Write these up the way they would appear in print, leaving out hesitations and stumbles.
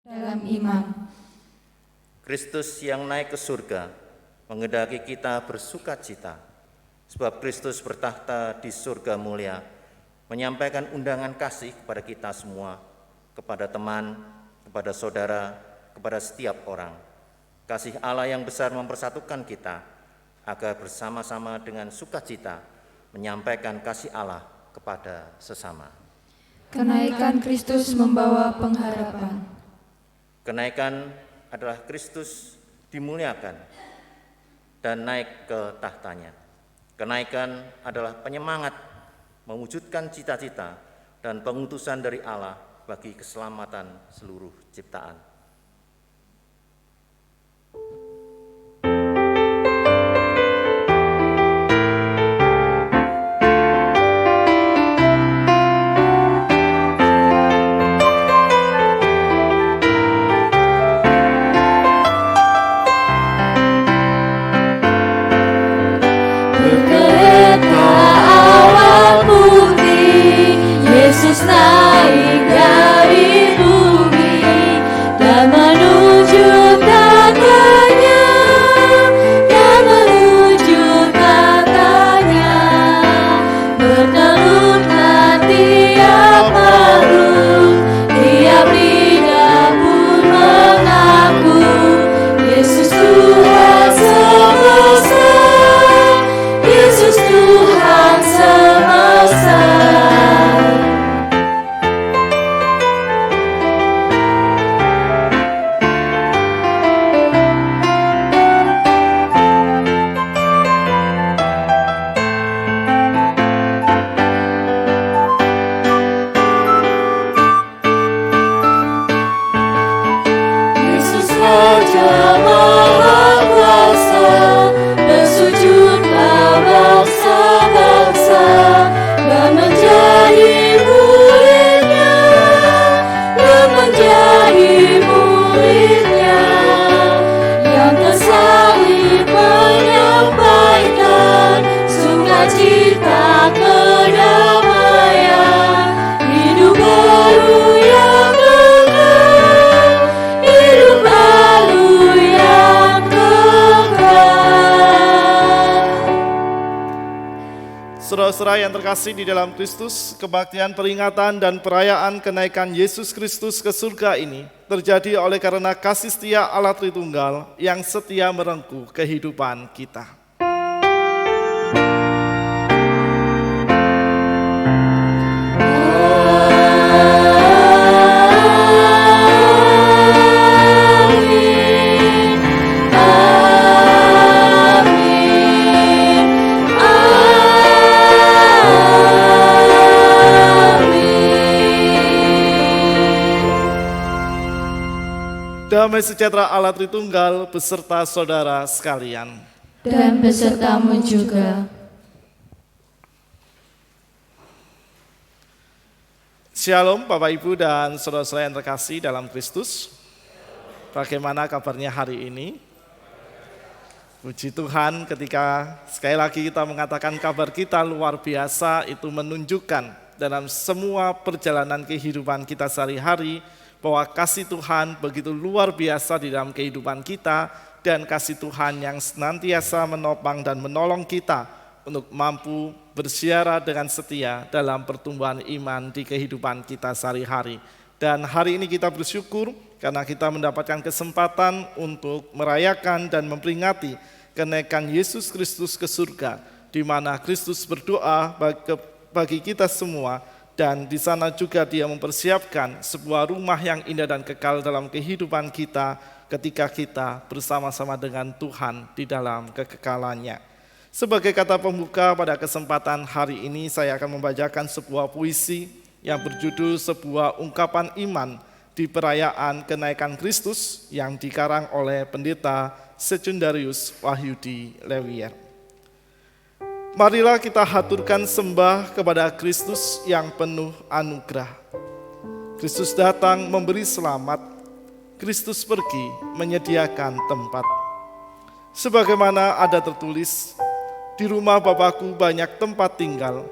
dalam iman. Kristus yang naik ke surga menghendaki kita bersukacita, sebab Kristus bertahta di surga mulia, menyampaikan undangan kasih kepada kita semua, kepada teman, kepada saudara, kepada setiap orang. Kasih Allah yang besar mempersatukan kita, agar bersama-sama dengan sukacita menyampaikan kasih Allah kepada sesama. Kenaikan Kristus membawa pengharapan. Kenaikan adalah Kristus dimuliakan dan naik ke tahtanya. Kenaikan adalah penyemangat mewujudkan cita-cita dan pengutusan dari Allah bagi keselamatan seluruh ciptaan. Yesus naik dari bumi dan menuju tatanya, dan menuju tatanya. Bertelurlah tiap makhluk, tiap lidah pun mengaku Yesus Tuhan semesta, Yesus Tuhan semesta. Raja Maha Kuasa, bersujudlah bangsa-bangsa dan menjadi muridnya, dan menjadi muridnya, yang tersalib menyampaikan sukacita kedamaian, hidup baru yang kekal, hidup baru yang kekal. Saudara-saudara yang terkasih di dalam Kristus, kebaktian peringatan dan perayaan kenaikan Yesus Kristus ke surga ini terjadi oleh karena kasih setia Allah Tritunggal yang setia merengkuh kehidupan kita. Damai sejahtera Allah Tritunggal beserta saudara sekalian. Dan besertamu juga. Shalom Bapak Ibu dan saudara-saudara yang terkasih dalam Kristus. Bagaimana kabarnya hari ini? Puji Tuhan, ketika sekali lagi kita mengatakan kabar kita luar biasa, itu menunjukkan dalam semua perjalanan kehidupan kita sehari-hari bahwa kasih Tuhan begitu luar biasa di dalam kehidupan kita, dan kasih Tuhan yang senantiasa menopang dan menolong kita untuk mampu bersiara dengan setia dalam pertumbuhan iman di kehidupan kita sehari-hari. Dan hari ini kita bersyukur karena kita mendapatkan kesempatan untuk merayakan dan memperingati kenaikan Yesus Kristus ke surga, di mana Kristus berdoa bagi kita semua. Dan di sana juga Dia mempersiapkan sebuah rumah yang indah dan kekal dalam kehidupan kita ketika kita bersama-sama dengan Tuhan di dalam kekekalannya. Sebagai kata pembuka pada kesempatan hari ini, saya akan membacakan sebuah puisi yang berjudul Sebuah Ungkapan Iman di Perayaan Kenaikan Kristus yang dikarang oleh Pendeta Secundarius Wahyudi Lewier. Marilah kita haturkan sembah kepada Kristus yang penuh anugerah. Kristus datang memberi selamat, Kristus pergi menyediakan tempat. Sebagaimana ada tertulis, di rumah Bapakku banyak tempat tinggal,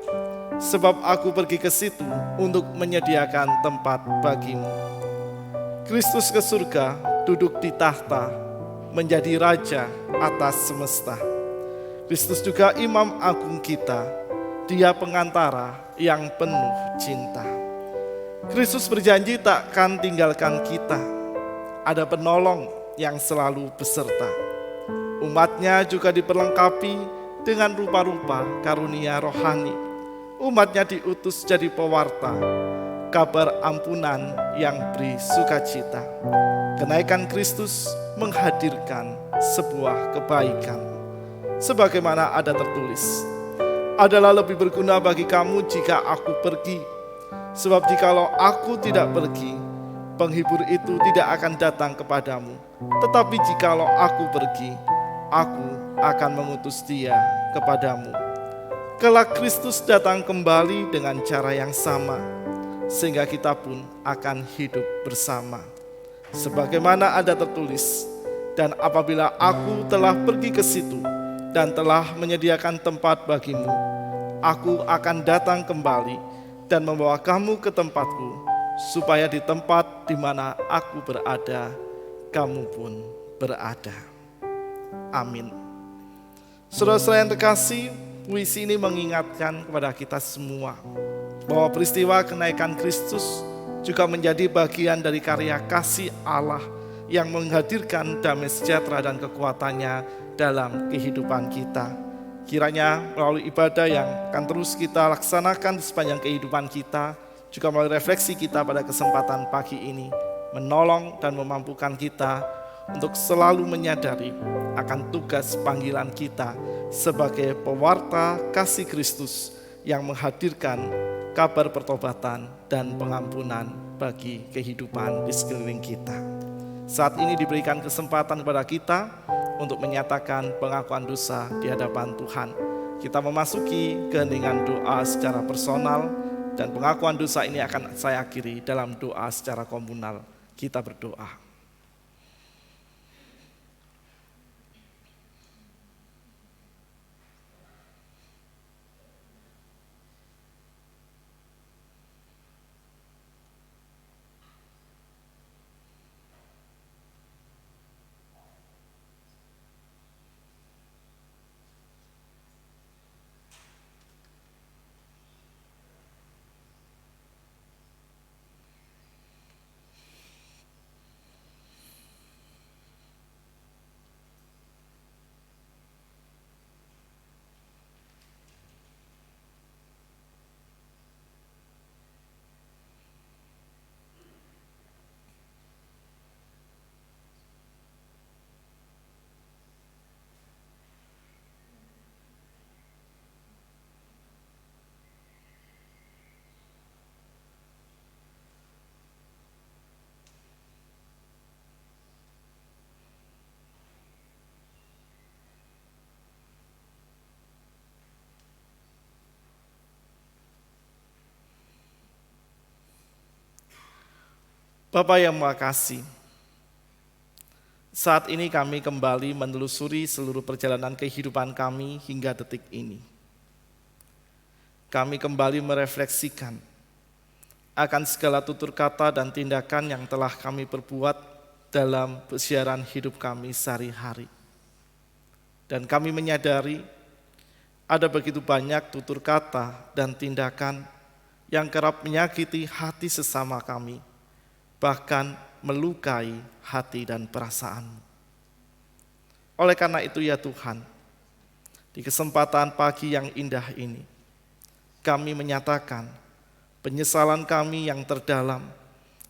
sebab aku pergi ke situ untuk menyediakan tempat bagimu. Kristus ke surga, duduk di tahta, menjadi raja atas semesta. Kristus juga imam agung kita, dia pengantara yang penuh cinta. Kristus berjanji takkan tinggalkan kita, ada penolong yang selalu beserta. Umatnya juga diperlengkapi dengan rupa-rupa karunia rohani. Umatnya diutus jadi pewarta, kabar ampunan yang beri sukacita. Kenaikan Kristus menghadirkan sebuah kebaikan. Sebagaimana ada tertulis, adalah lebih berguna bagi kamu jika aku pergi. Sebab jikalau aku tidak pergi, penghibur itu tidak akan datang kepadamu. Tetapi jikalau aku pergi, aku akan mengutus dia kepadamu. Kelak Kristus datang kembali dengan cara yang sama, sehingga kita pun akan hidup bersama. Sebagaimana ada tertulis, dan apabila aku telah pergi ke situ dan telah menyediakan tempat bagimu, aku akan datang kembali dan membawa kamu ke tempatku, supaya di tempat di mana aku berada, kamu pun berada. Amin. Saudara-saudara yang terkasih, puisi ini mengingatkan kepada kita semua bahwa peristiwa kenaikan Kristus juga menjadi bagian dari karya kasih Allah yang menghadirkan damai sejahtera dan kekuatannya dalam kehidupan kita. Kiranya melalui ibadah yang akan terus kita laksanakan di sepanjang kehidupan kita, juga melalui refleksi kita pada kesempatan pagi ini, menolong dan memampukan kita untuk selalu menyadari akan tugas panggilan kita sebagai pewarta kasih Kristus yang menghadirkan kabar pertobatan dan pengampunan bagi kehidupan di sekeliling kita. Saat ini diberikan kesempatan kepada kita untuk menyatakan pengakuan dosa di hadapan Tuhan. Kita memasuki keheningan doa secara personal, dan pengakuan dosa ini akan saya akhiri dalam doa secara komunal. Kita berdoa. Bapa yang Maha Kasih, saat ini kami kembali menelusuri seluruh perjalanan kehidupan kami hingga detik ini. Kami kembali merefleksikan akan segala tutur kata dan tindakan yang telah kami perbuat dalam siaran hidup kami sehari-hari. Dan kami menyadari ada begitu banyak tutur kata dan tindakan yang kerap menyakiti hati sesama kami, bahkan melukai hati dan perasaan-Mu. Oleh karena itu ya Tuhan, di kesempatan pagi yang indah ini, kami menyatakan penyesalan kami yang terdalam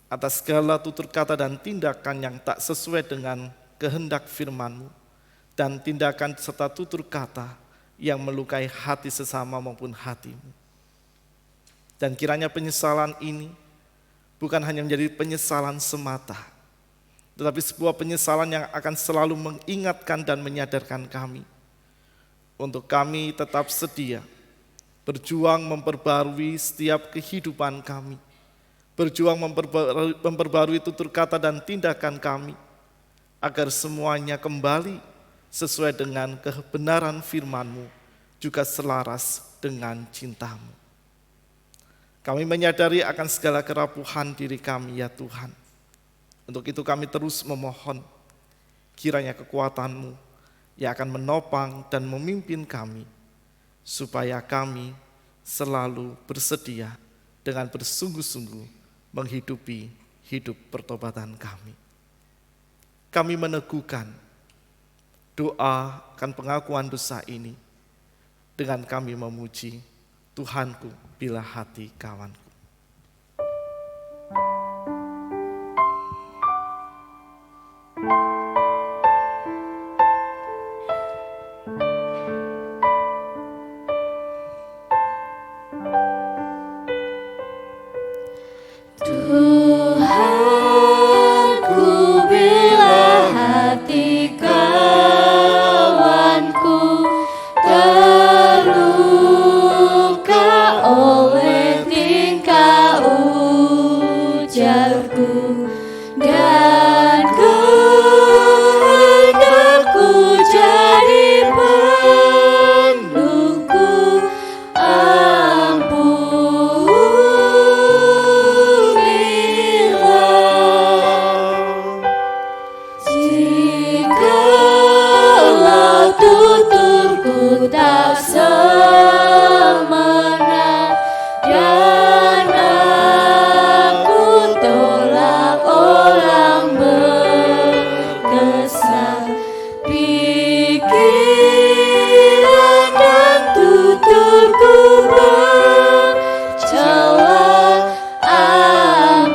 atas segala tutur kata dan tindakan yang tak sesuai dengan kehendak firman-Mu, dan tindakan serta tutur kata yang melukai hati sesama maupun hati-Mu. Dan kiranya penyesalan ini bukan hanya menjadi penyesalan semata, tetapi sebuah penyesalan yang akan selalu mengingatkan dan menyadarkan kami untuk kami tetap sedia berjuang memperbarui setiap kehidupan kami, berjuang memperbarui tutur kata dan tindakan kami, agar semuanya kembali sesuai dengan kebenaran firman-Mu, juga selaras dengan cinta-Mu. Kami menyadari akan segala kerapuhan diri kami ya Tuhan. Untuk itu kami terus memohon, kiranya kekuatan-Mu yang akan menopang dan memimpin kami, supaya kami selalu bersedia dengan bersungguh-sungguh menghidupi hidup pertobatan kami. Kami meneguhkan doa akan pengakuan dosa ini dengan kami memuji Tuhanku bila hati kawanku. Tuhanku, bila hati kawanku terluka oleh tingkah ujarku, dan kehendakku jadi penuhku, jikalau tuturku tak semena dan aku tolak orang berkesan, pikiran dan tuturku bercela, dan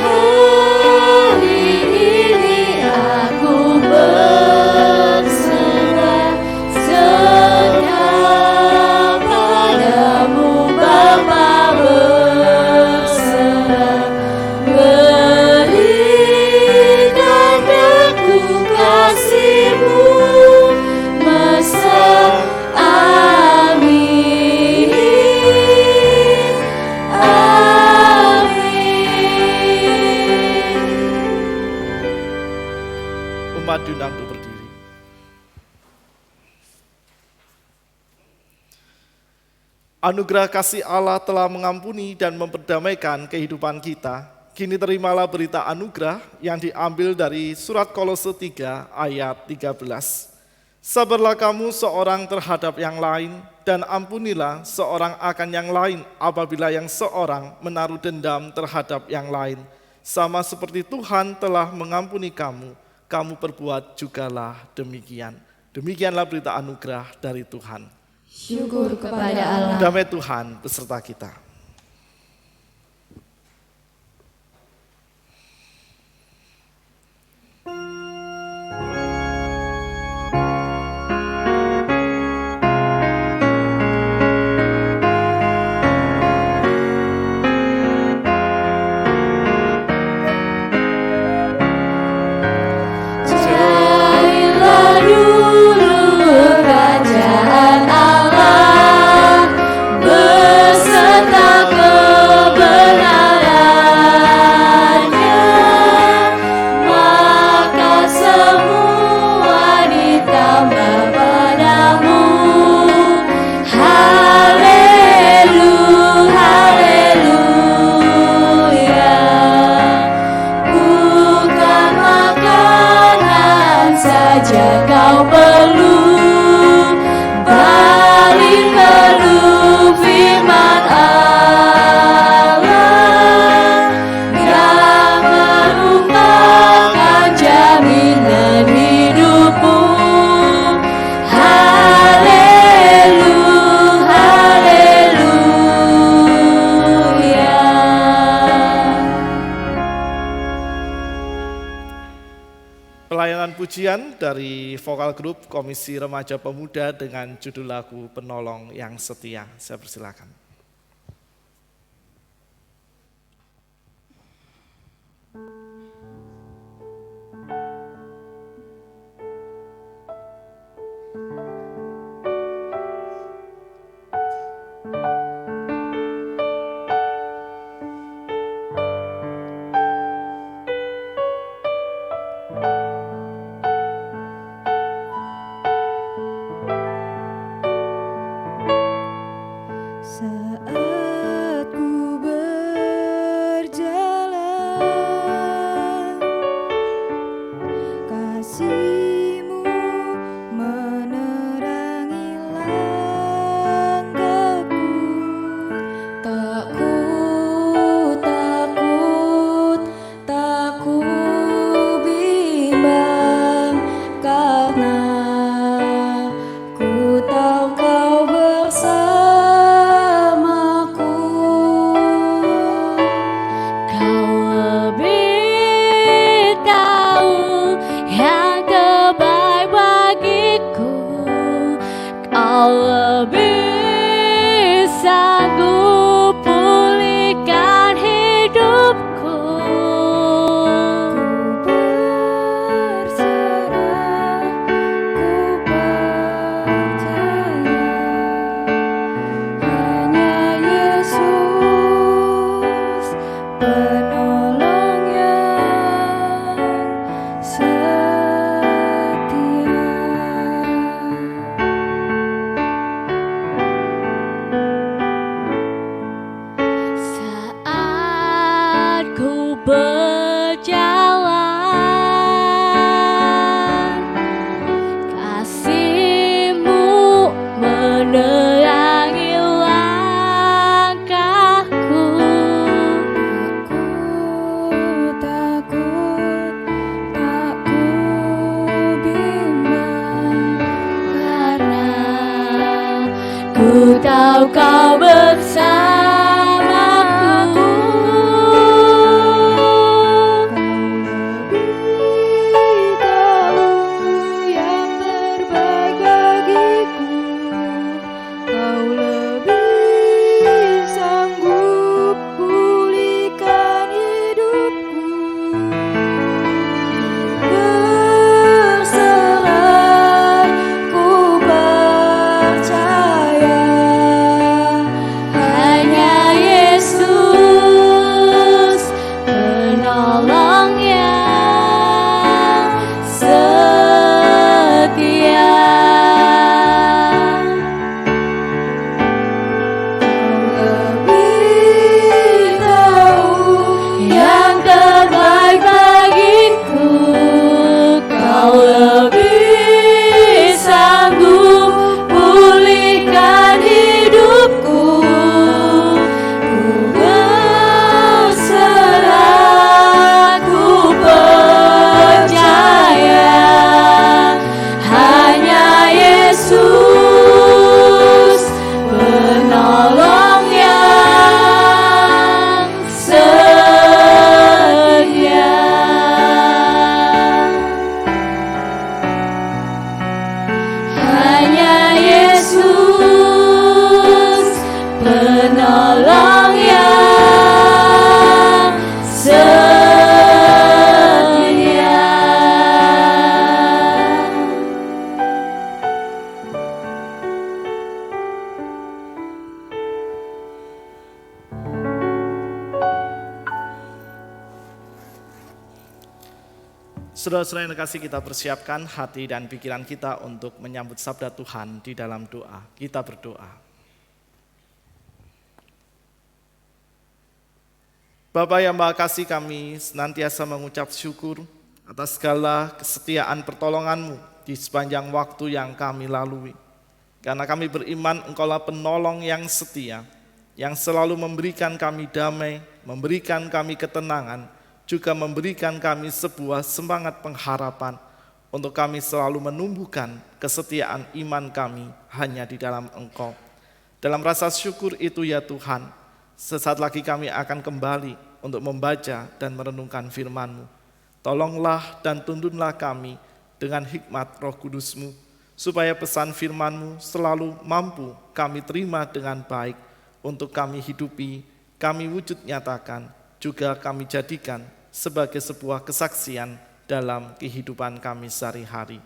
hari ini aku berserah senyap padamu Bapa, berserah, berikan aku kasih-Mu masa. Amin, amin. Umat diundang untuk berdiri. Anugerah kasih Allah telah mengampuni dan memperdamaikan kehidupan kita. Kini terimalah berita anugerah yang diambil dari surat Kolose 3 ayat 13. Sabarlah kamu seorang terhadap yang lain, dan ampunilah seorang akan yang lain apabila yang seorang menaruh dendam terhadap yang lain. Sama seperti Tuhan telah mengampuni kamu, kamu perbuat jugalah demikian. Demikianlah berita anugerah dari Tuhan. Syukur kepada Allah. Damai Tuhan beserta kita. Jadilah dulu kerajaan Allah beserta kebenarannya, maka semua ditambah padamu. Haleluya, haleluya. Bukan makanan saja kau perlu, balik perlu firman Allah yang merupakan jaminan hidupmu. Haleluya, haleluya. Pelayanan pujian dari vokal grup Komisi Remaja Pemuda dengan judul lagu Penolong yang Setia. Saya persilakan. Kau lebih sanggup pulihkan hidupku. Ku berserah, ku percaya hanya Yesus penolong yang setia. Saat ku berjalan, kasih-Mu menerangi langkahku. Takut, tak ku bimbang, Karena ku tahu Kau bersamaku. lebih tahu yang terbaik bagiku. Kau lebih sanggup pulihkan hidupku. Berserah, ku percaya Hanya Yesus penolong yang setia. lebih tahu Yang terbaik bagiku, Kau lebih sanggup pulihkan hidupku. Ku berserah, ku percaya hanya Yesus penolong yang setia. Hanya Yesus penolong yang setia. Saudara-saudara yang terkasih, kita persiapkan hati dan pikiran kita untuk menyambut sabda Tuhan di dalam doa. Kita berdoa. Bapa yang Maha Kasih, kami senantiasa mengucap syukur atas segala kesetiaan pertolongan-Mu di sepanjang waktu yang kami lalui. Karena kami beriman Engkaulah penolong yang setia, yang selalu memberikan kami damai, memberikan kami ketenangan, juga memberikan kami sebuah semangat pengharapan untuk kami selalu menumbuhkan kesetiaan iman kami hanya di dalam Engkau. Dalam rasa syukur itu ya Tuhan, sesaat lagi kami akan kembali untuk membaca dan merenungkan firman-Mu. Tolonglah dan tuntunlah kami dengan hikmat Roh Kudus-Mu, supaya pesan firman-Mu selalu mampu kami terima dengan baik untuk kami hidupi, kami wujud nyatakan, juga kami jadikan sebagai sebuah kesaksian dalam kehidupan kami sehari-hari.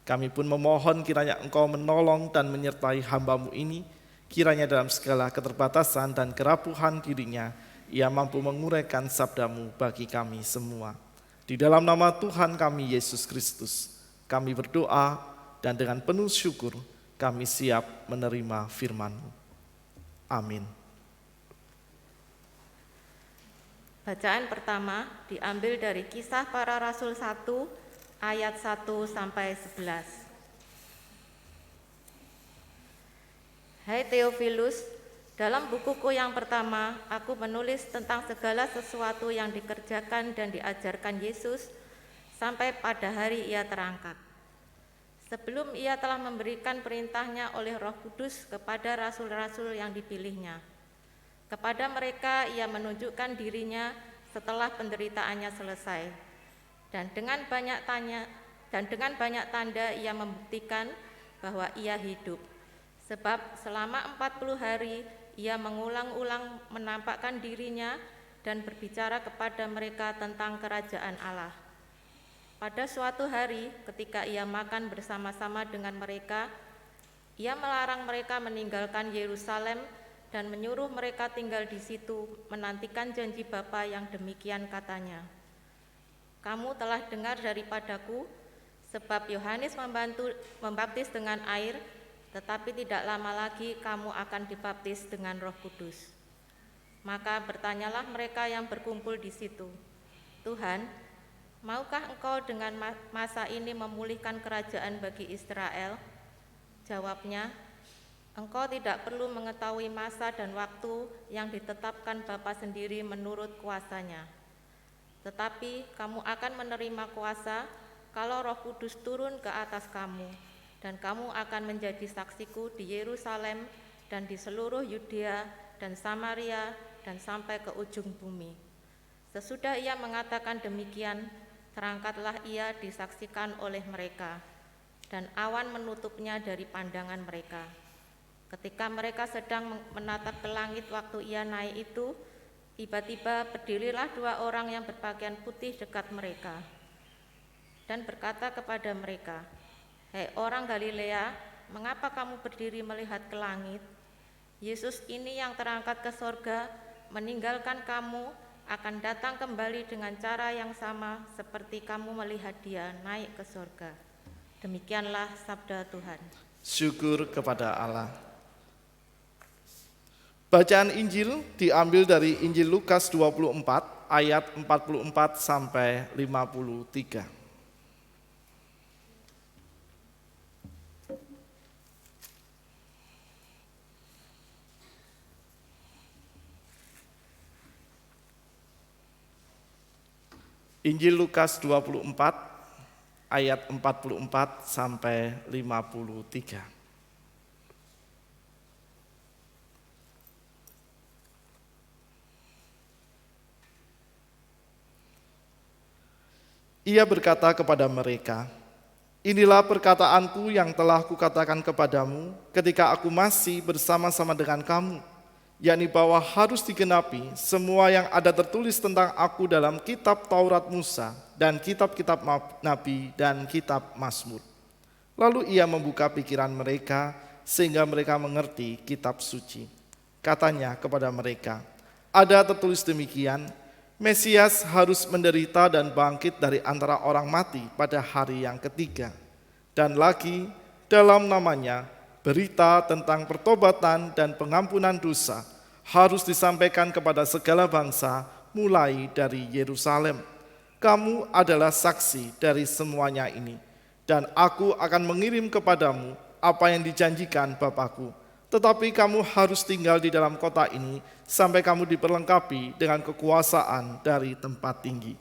Kami pun memohon kiranya Engkau menolong dan menyertai hamba-Mu ini, kiranya dalam segala keterbatasan dan kerapuhan dirinya, ia mampu menguraikan sabda-Mu bagi kami semua. Di dalam nama Tuhan kami Yesus Kristus, kami berdoa dan dengan penuh syukur kami siap menerima firman-Mu. Amin. Bacaan pertama diambil dari Kisah Para Rasul 1 ayat 1 sampai 11. Hai Theophilus, dalam bukuku yang pertama aku menulis tentang segala sesuatu yang dikerjakan dan diajarkan Yesus sampai pada hari ia terangkat. Sebelum ia telah memberikan perintahnya oleh Roh Kudus kepada rasul-rasul yang dipilihnya. Kepada mereka ia menunjukkan dirinya setelah penderitaannya selesai. Dan dengan banyak tanda ia membuktikan bahwa ia hidup. Sebab selama 40 hari ia mengulang-ulang menampakkan dirinya dan berbicara kepada mereka tentang kerajaan Allah. Pada suatu hari ketika ia makan bersama-sama dengan mereka, ia melarang mereka meninggalkan Yerusalem dan menyuruh mereka tinggal di situ menantikan janji Bapa yang demikian katanya. Kamu telah dengar daripadaku, sebab Yohanes membaptis dengan air, tetapi tidak lama lagi kamu akan dibaptis dengan Roh Kudus. Maka bertanyalah mereka yang berkumpul di situ, Tuhan, maukah Engkau dengan masa ini memulihkan kerajaan bagi Israel? Jawabnya, Engkau tidak perlu mengetahui masa dan waktu yang ditetapkan Bapa sendiri menurut kuasanya. Tetapi kamu akan menerima kuasa kalau Roh Kudus turun ke atas kamu, dan kamu akan menjadi saksiku di Yerusalem dan di seluruh Yudea dan Samaria dan sampai ke ujung bumi. Sesudah ia mengatakan demikian, terangkatlah ia disaksikan oleh mereka, dan awan menutupnya dari pandangan mereka. Ketika mereka sedang menatap ke langit waktu ia naik itu, tiba-tiba berdirilah 2 orang yang berpakaian putih dekat mereka, dan berkata kepada mereka, "Hei orang Galilea, mengapa kamu berdiri melihat ke langit? Yesus ini yang terangkat ke sorga, meninggalkan kamu, akan datang kembali dengan cara yang sama seperti kamu melihat dia naik ke sorga." Demikianlah sabda Tuhan. Syukur kepada Allah. Bacaan Injil diambil dari Injil Lukas 24 ayat 44 sampai 53. Injil Lukas 24 ayat 44 sampai 53. Ia berkata kepada mereka, "Inilah perkataanku yang telah kukatakan kepadamu ketika aku masih bersama-sama dengan kamu, yakni bahwa harus digenapi semua yang ada tertulis tentang aku dalam kitab Taurat Musa dan kitab-kitab Nabi dan kitab Mazmur." Lalu ia membuka pikiran mereka sehingga mereka mengerti kitab suci. Katanya kepada mereka, "Ada tertulis demikian, Mesias harus menderita dan bangkit dari antara orang mati pada hari yang ketiga. Dan lagi dalam namanya berita tentang pertobatan dan pengampunan dosa harus disampaikan kepada segala bangsa mulai dari Yerusalem. Kamu adalah saksi dari semuanya ini, dan aku akan mengirim kepadamu apa yang dijanjikan Bapakku. Tetapi kamu harus tinggal di dalam kota ini sampai kamu diperlengkapi dengan kekuasaan dari tempat tinggi."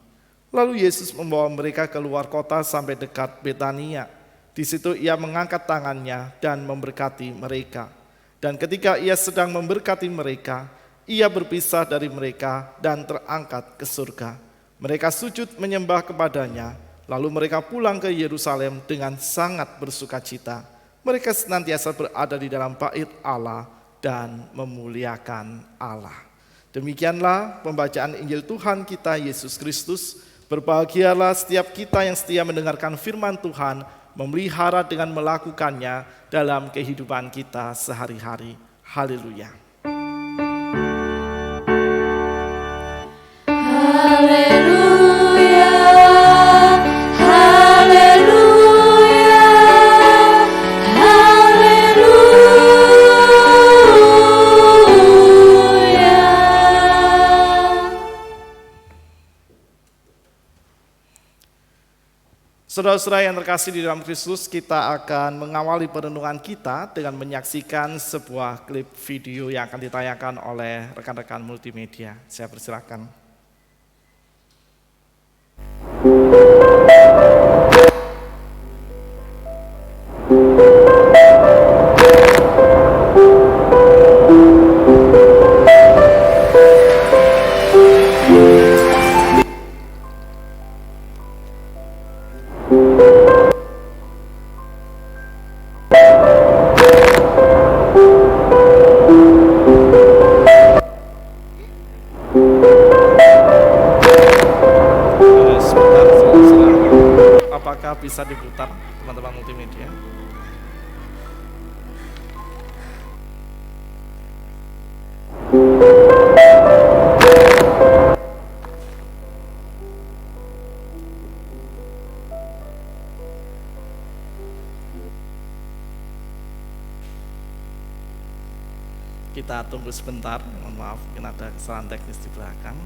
Lalu Yesus membawa mereka keluar kota sampai dekat Betania. Di situ ia mengangkat tangannya dan memberkati mereka. Dan ketika ia sedang memberkati mereka, ia berpisah dari mereka dan terangkat ke surga. Mereka sujud menyembah kepadanya, lalu mereka pulang ke Yerusalem dengan sangat bersukacita. Mereka senantiasa berada di dalam bait Allah dan memuliakan Allah. Demikianlah pembacaan Injil Tuhan kita Yesus Kristus. Berbahagialah setiap kita yang setia mendengarkan firman Tuhan, memelihara dengan melakukannya dalam kehidupan kita sehari-hari. Haleluya. Haleluya, haleluya, haleluya. Saudara-saudara yang terkasih di dalam Kristus, kita akan mengawali perenungan kita dengan menyaksikan sebuah klip video yang akan ditayangkan oleh rekan-rekan multimedia. Saya persilakan. bisa diputar teman-teman multimedia. Kita tunggu sebentar, mohon maaf, mungkin ada kesalahan teknis di belakang.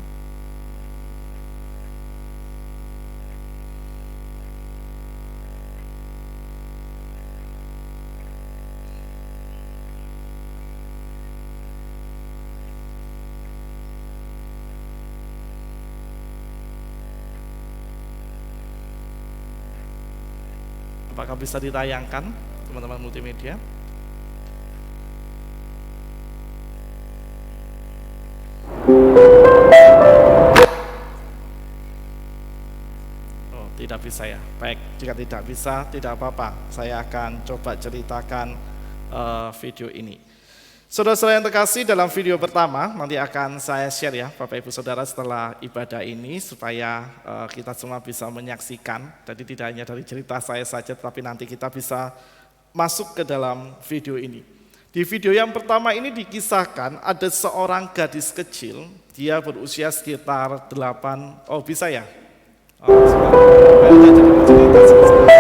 Apakah bisa ditayangkan, teman-teman multimedia? Oh, tidak bisa ya. Baik, jika tidak bisa, tidak apa-apa. Saya akan coba ceritakan video ini. Saudara-saudara yang terkasih, dalam video pertama nanti akan saya share ya Bapak Ibu Saudara setelah ibadah ini supaya kita semua bisa menyaksikan. Jadi tidak hanya dari cerita saya saja, tapi nanti kita bisa masuk ke dalam video ini. Di video yang pertama ini dikisahkan ada seorang gadis kecil, dia berusia sekitar 8, oh bisa ya? Oh, sebentar. Jadi cerita sebentar.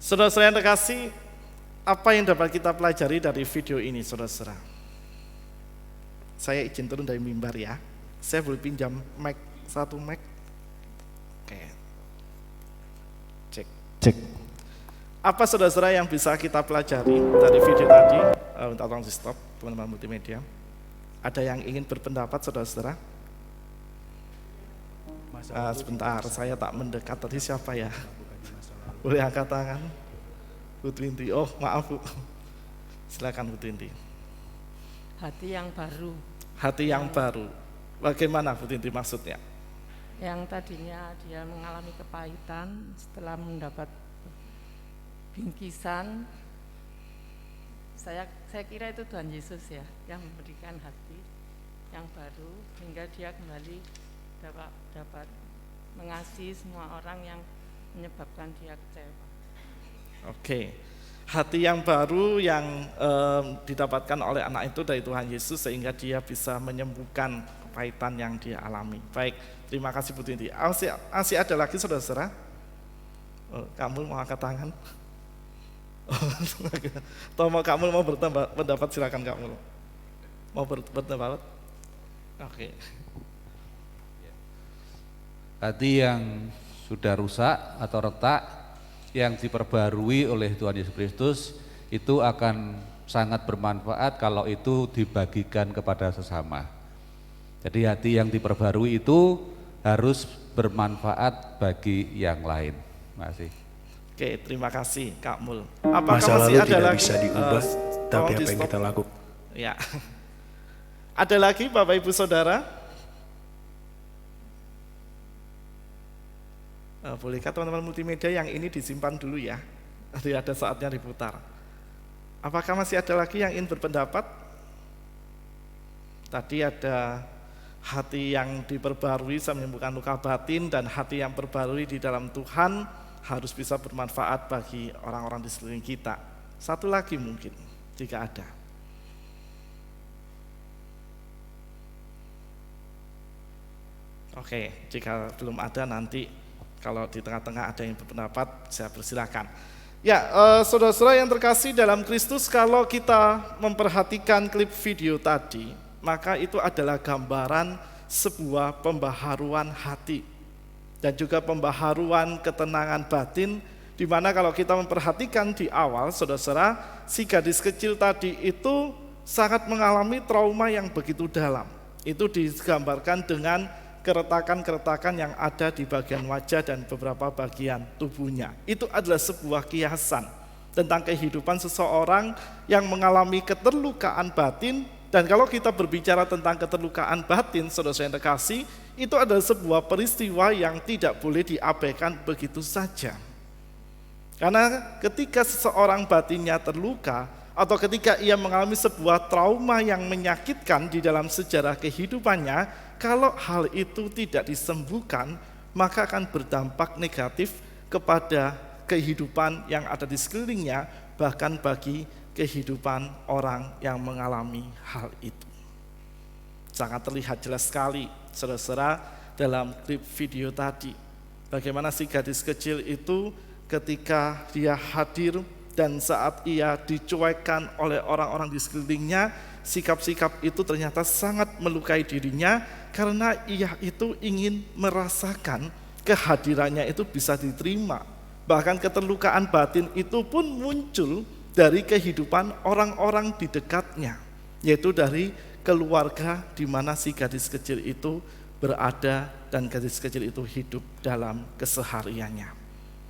Saudara-saudara yang terkasih, apa yang dapat kita pelajari dari video ini, saudara-saudara? Saya izin turun dari mimbar ya. Saya boleh pinjam mic, satu mic. Oke. Cek. Apa saudara-saudara yang bisa kita pelajari dari video tadi? Minta tolong di stop, teman-teman multimedia. Ada yang ingin berpendapat, saudara-saudara? Sebentar, saya tak mendekat. Tadi siapa ya? Boleh angkat tangan? Bu Twinti. Oh, maaf Bu. Silakan Bu Twinti. Hati yang baru. Hati yang baru. Bagaimana Bu Twinti maksudnya? yang tadinya dia mengalami kepahitan setelah mendapat bingkisan. Saya kira itu Tuhan Yesus ya yang memberikan hati yang baru hingga dia kembali dapat mengasihi semua orang yang menyebabkan dia kecewa. Oke, hati yang baru yang didapatkan oleh anak itu dari Tuhan Yesus sehingga dia bisa menyembuhkan kepahitan yang dia alami. Baik, terima kasih Bu Tinti. Masih ada lagi saudara-saudara? Kamu mau angkat tangan? Atau kamu mau berpendapat, silakan kamu. Mau berpendapat? Oke. Hati yang sudah rusak atau retak yang diperbarui oleh Tuhan Yesus Kristus itu akan sangat bermanfaat kalau itu dibagikan kepada sesama. Jadi hati yang diperbarui itu harus bermanfaat bagi yang lain. Terima kasih. Oke, terima kasih Kak Mul. Apakah Masa masih lalu ada tidak lagi? bisa diubah, tapi Tolong apa yang di-stop. kita lakukan? Ya. Ada lagi Bapak Ibu Saudara? Bolehkah teman-teman multimedia yang ini disimpan dulu ya? Nanti ada saatnya diputar. Apakah masih ada lagi yang ingin berpendapat? Tadi ada hati yang diperbarui bisa menyembuhkan luka batin, dan hati yang perbarui di dalam Tuhan harus bisa bermanfaat bagi orang-orang di sekeliling kita. Satu lagi mungkin, jika ada. Oke, jika belum ada nanti kalau di tengah-tengah ada yang berpendapat, saya persilakan. Ya, saudara-saudara yang terkasih dalam Kristus, kalau kita memperhatikan klip video tadi, maka itu adalah gambaran sebuah pembaharuan hati dan juga pembaharuan ketenangan batin, di mana kalau kita memperhatikan di awal, saudara-saudara, si gadis kecil tadi itu sangat mengalami trauma yang begitu dalam. Itu digambarkan dengan keretakan-keretakan yang ada di bagian wajah dan beberapa bagian tubuhnya. Itu adalah sebuah kiasan tentang kehidupan seseorang yang mengalami keterlukaan batin. Dan kalau kita berbicara tentang keterlukaan batin, saudara-saudara yang terkasih, itu adalah sebuah peristiwa yang tidak boleh diabaikan begitu saja. Karena ketika seseorang batinnya terluka, atau ketika ia mengalami sebuah trauma yang menyakitkan di dalam sejarah kehidupannya, kalau hal itu tidak disembuhkan, maka akan berdampak negatif kepada kehidupan yang ada di sekelilingnya, bahkan bagi kehidupan orang yang mengalami hal itu. Sangat terlihat jelas sekali, saudara-saudara, dalam klip video tadi, bagaimana si gadis kecil itu ketika dia hadir dan saat ia dicuekkan oleh orang-orang di sekelilingnya, sikap-sikap itu ternyata sangat melukai dirinya karena ia itu ingin merasakan kehadirannya itu bisa diterima. Bahkan keterlukaan batin itu pun muncul dari kehidupan orang-orang di dekatnya, yaitu dari keluarga di mana si gadis kecil itu berada dan gadis kecil itu hidup dalam kesehariannya.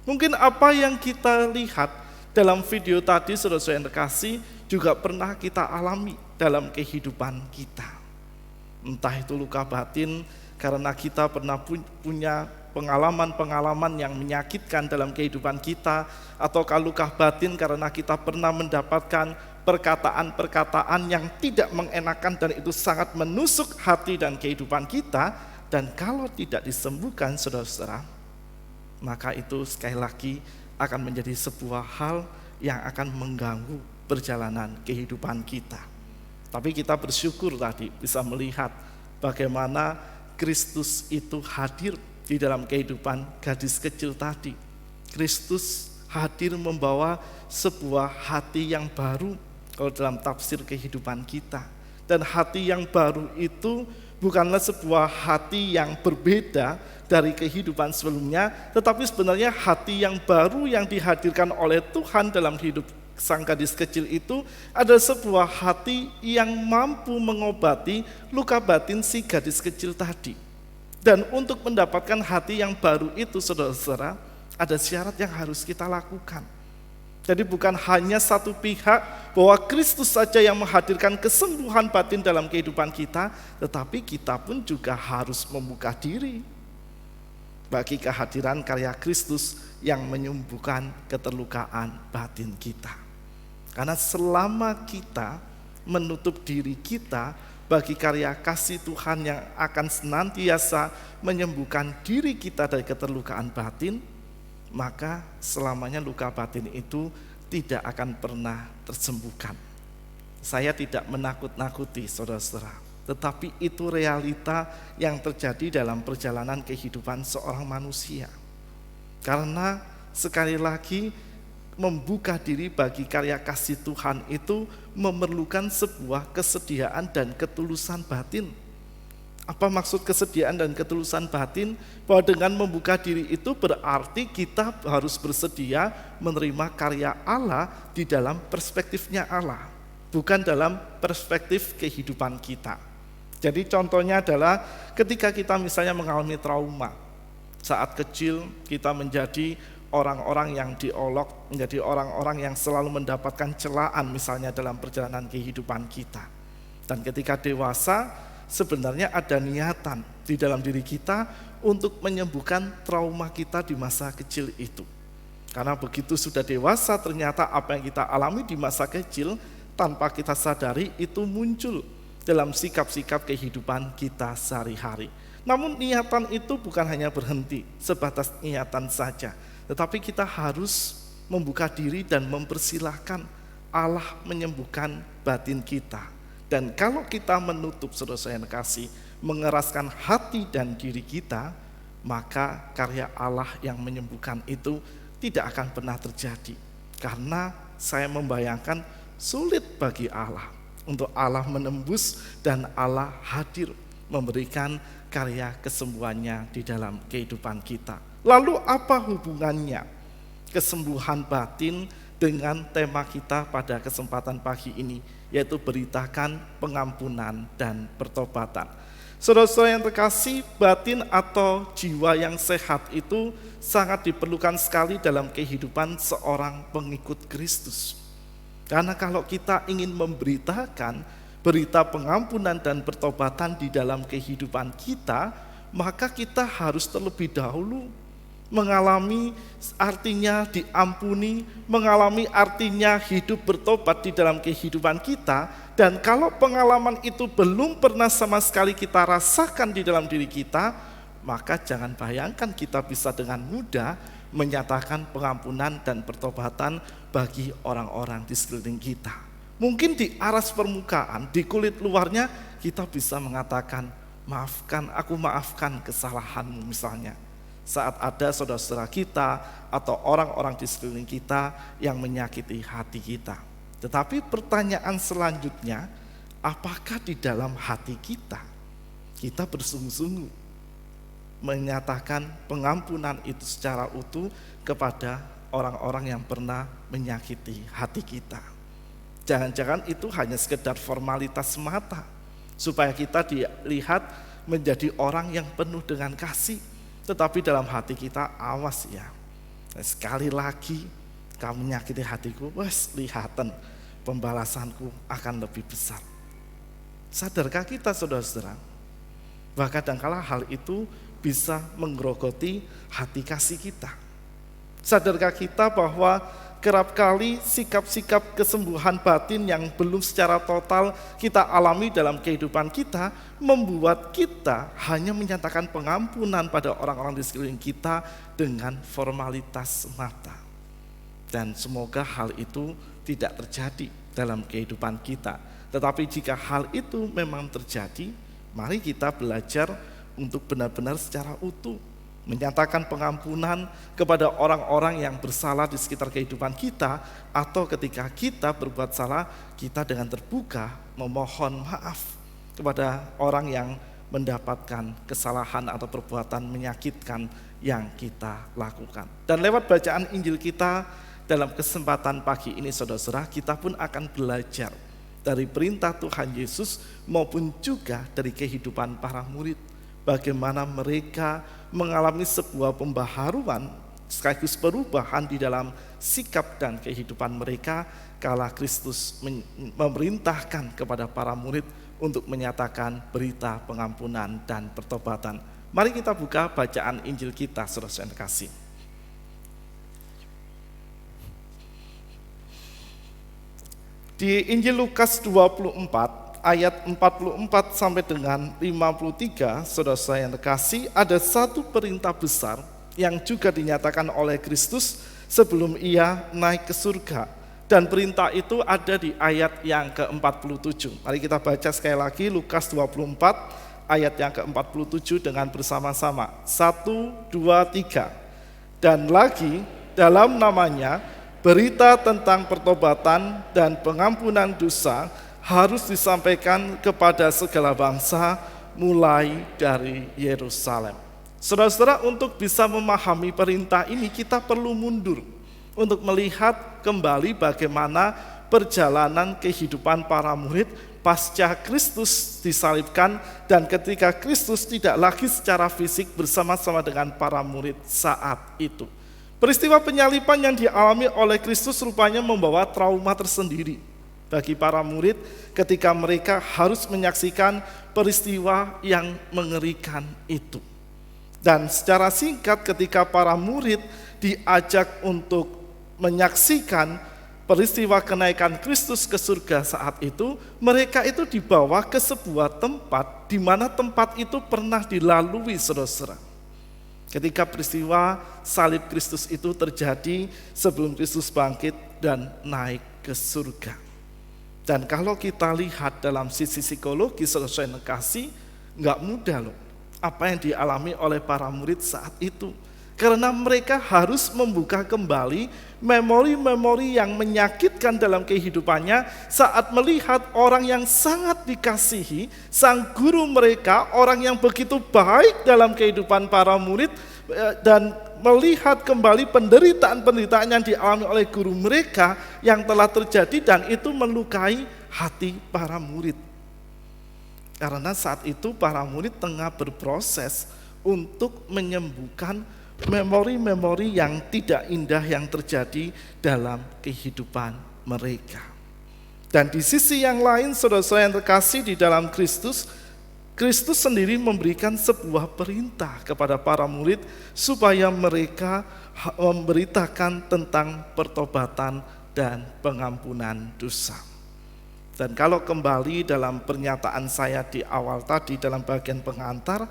Mungkin apa yang kita lihat dalam video tadi, saudara-saudara yang terkasih, juga pernah kita alami dalam kehidupan kita. Entah itu luka batin karena kita pernah punya pengalaman-pengalaman yang menyakitkan dalam kehidupan kita, ataukah luka batin karena kita pernah mendapatkan perkataan-perkataan yang tidak mengenakan dan itu sangat menusuk hati dan kehidupan kita. Dan kalau tidak disembuhkan, saudara-saudara, maka itu sekali lagi akan menjadi sebuah hal yang akan mengganggu perjalanan kehidupan kita. Tapi kita bersyukur tadi bisa melihat bagaimana Kristus itu hadir di dalam kehidupan gadis kecil tadi. Kristus hadir membawa sebuah hati yang baru kalau dalam tafsir kehidupan kita. Dan hati yang baru itu bukanlah sebuah hati yang berbeda dari kehidupan sebelumnya, tetapi sebenarnya hati yang baru yang dihadirkan oleh Tuhan dalam hidup sang gadis kecil itu adalah sebuah hati yang mampu mengobati luka batin si gadis kecil tadi. Dan untuk mendapatkan hati yang baru itu, saudara-saudara, ada syarat yang harus kita lakukan. Jadi bukan hanya satu pihak bahwa Kristus saja yang menghadirkan kesembuhan batin dalam kehidupan kita, tetapi kita pun juga harus membuka diri. bagi kehadiran karya Kristus yang menyembuhkan keterlukaan batin kita. Karena selama kita menutup diri kita bagi karya kasih Tuhan yang akan senantiasa menyembuhkan diri kita dari keterlukaan batin, maka selamanya luka batin itu tidak akan pernah tersembuhkan. Saya tidak menakut-nakuti saudara-saudara, tetapi itu realita yang terjadi dalam perjalanan kehidupan seorang manusia. Karena sekali lagi membuka diri bagi karya kasih Tuhan itu memerlukan sebuah kesediaan dan ketulusan batin. Apa maksud kesediaan dan ketulusan batin? Bahwa dengan membuka diri itu berarti kita harus bersedia menerima karya Allah di dalam perspektifnya Allah, bukan dalam perspektif kehidupan kita. Jadi contohnya adalah ketika kita misalnya mengalami trauma, saat kecil kita menjadi orang-orang yang diolok, menjadi orang-orang yang selalu mendapatkan celaan misalnya dalam perjalanan kehidupan kita. Dan ketika dewasa, sebenarnya ada niatan di dalam diri kita untuk menyembuhkan trauma kita di masa kecil itu. Karena begitu sudah dewasa, ternyata apa yang kita alami di masa kecil tanpa kita sadari itu muncul dalam sikap-sikap kehidupan kita sehari-hari. Namun niatan itu bukan hanya berhenti sebatas niatan saja, tetapi kita harus membuka diri dan mempersilahkan Allah menyembuhkan batin kita. Dan kalau kita menutup, saudara-saudara yang kasih, mengeraskan hati dan diri kita, maka karya Allah yang menyembuhkan itu tidak akan pernah terjadi. Karena saya membayangkan sulit bagi Allah untuk Allah menembus dan Allah hadir memberikan karya kesembuhannya di dalam kehidupan kita. Lalu apa hubungannya kesembuhan batin dengan tema kita pada kesempatan pagi ini, yaitu beritakan pengampunan dan pertobatan. Saudara-saudara yang terkasih, batin atau jiwa yang sehat itu sangat diperlukan sekali dalam kehidupan seorang pengikut Kristus. Karena kalau kita ingin memberitakan berita pengampunan dan pertobatan di dalam kehidupan kita, maka kita harus terlebih dahulu mengalami artinya diampuni, mengalami artinya hidup bertobat di dalam kehidupan kita. Dan kalau pengalaman itu belum pernah sama sekali kita rasakan di dalam diri kita, maka jangan bayangkan kita bisa dengan mudah menyatakan pengampunan dan pertobatan bagi orang-orang di sekeliling kita. Mungkin di aras permukaan, di kulit luarnya kita bisa mengatakan, maafkan, aku maafkan kesalahanmu misalnya. Saat ada saudara-saudara kita atau orang-orang di sekeliling kita yang menyakiti hati kita. Tetapi pertanyaan selanjutnya, apakah di dalam hati kita bersungguh-sungguh menyatakan pengampunan itu secara utuh kepada orang-orang yang pernah menyakiti hati kita? Jangan-jangan itu hanya sekedar formalitas semata, supaya kita dilihat menjadi orang yang penuh dengan kasih. Tetapi dalam hati kita, awas ya, sekali lagi kamu menyakiti hatiku, wes lihatan pembalasanku akan lebih besar. Sadarkah kita saudara-saudara, bahwa kadangkala hal itu bisa menggerogoti hati kasih kita? Sadarkah kita bahwa kerap kali sikap-sikap kesembuhan batin yang belum secara total kita alami dalam kehidupan kita membuat kita hanya menyatakan pengampunan pada orang-orang di sekeliling kita dengan formalitas semata. Dan semoga hal itu tidak terjadi dalam kehidupan kita. Tetapi jika hal itu memang terjadi, mari kita belajar untuk benar-benar secara utuh menyatakan pengampunan kepada orang-orang yang bersalah di sekitar kehidupan kita, atau ketika kita berbuat salah, kita dengan terbuka memohon maaf kepada orang yang mendapatkan kesalahan atau perbuatan menyakitkan yang kita lakukan. Dan lewat bacaan Injil kita dalam kesempatan pagi ini, saudara-saudara, kita pun akan belajar dari perintah Tuhan Yesus maupun juga dari kehidupan para murid, bagaimana mereka mengalami sebuah pembaharuan sekaligus perubahan di dalam sikap dan kehidupan mereka kala Kristus memerintahkan kepada para murid untuk menyatakan berita pengampunan dan pertobatan Mari kita buka bacaan Injil kita, saudara-saudara yang terkasih. Di Injil Lukas 24 ayat 44 sampai dengan 53, saudara-saudara yang terkasih, ada satu perintah besar yang juga dinyatakan oleh Kristus sebelum ia naik ke surga. Dan perintah itu ada di ayat yang ke-47. Mari kita baca sekali lagi Lukas 24 ayat yang ke-47 dengan bersama-sama. 1, 2, 3. Dan lagi dalam namanya berita tentang pertobatan dan pengampunan dosa harus disampaikan kepada segala bangsa mulai dari Yerusalem. Saudara-saudara, untuk bisa memahami perintah ini kita perlu mundur untuk melihat kembali bagaimana perjalanan kehidupan para murid pasca Kristus disalibkan dan ketika Kristus tidak lagi secara fisik bersama-sama dengan para murid saat itu. Peristiwa penyaliban yang dialami oleh Kristus rupanya membawa trauma tersendiri bagi para murid ketika mereka harus menyaksikan peristiwa yang mengerikan itu. Dan secara singkat ketika para murid diajak untuk menyaksikan peristiwa kenaikan Kristus ke surga saat itu, mereka itu dibawa ke sebuah tempat di mana tempat itu pernah dilalui, saudara-saudara. Ketika peristiwa salib Kristus itu terjadi sebelum Kristus bangkit dan naik ke surga. Dan kalau kita lihat dalam sisi psikologi, saudara-saudara yang terkasih, nggak mudah loh apa yang dialami oleh para murid saat itu. Karena mereka harus membuka kembali memori-memori yang menyakitkan dalam kehidupannya saat melihat orang yang sangat dikasihi, sang guru mereka, orang yang begitu baik dalam kehidupan para murid, dan melihat kembali penderitaan-penderitaan yang dialami oleh guru mereka yang telah terjadi dan itu melukai hati para murid. Karena saat itu para murid tengah berproses untuk menyembuhkan memori-memori yang tidak indah yang terjadi dalam kehidupan mereka. Dan di sisi yang lain, saudara-saudara yang terkasih di dalam Kristus, Kristus sendiri memberikan sebuah perintah kepada para murid supaya mereka memberitakan tentang pertobatan dan pengampunan dosa. Dan kalau kembali dalam pernyataan saya di awal tadi dalam bagian pengantar,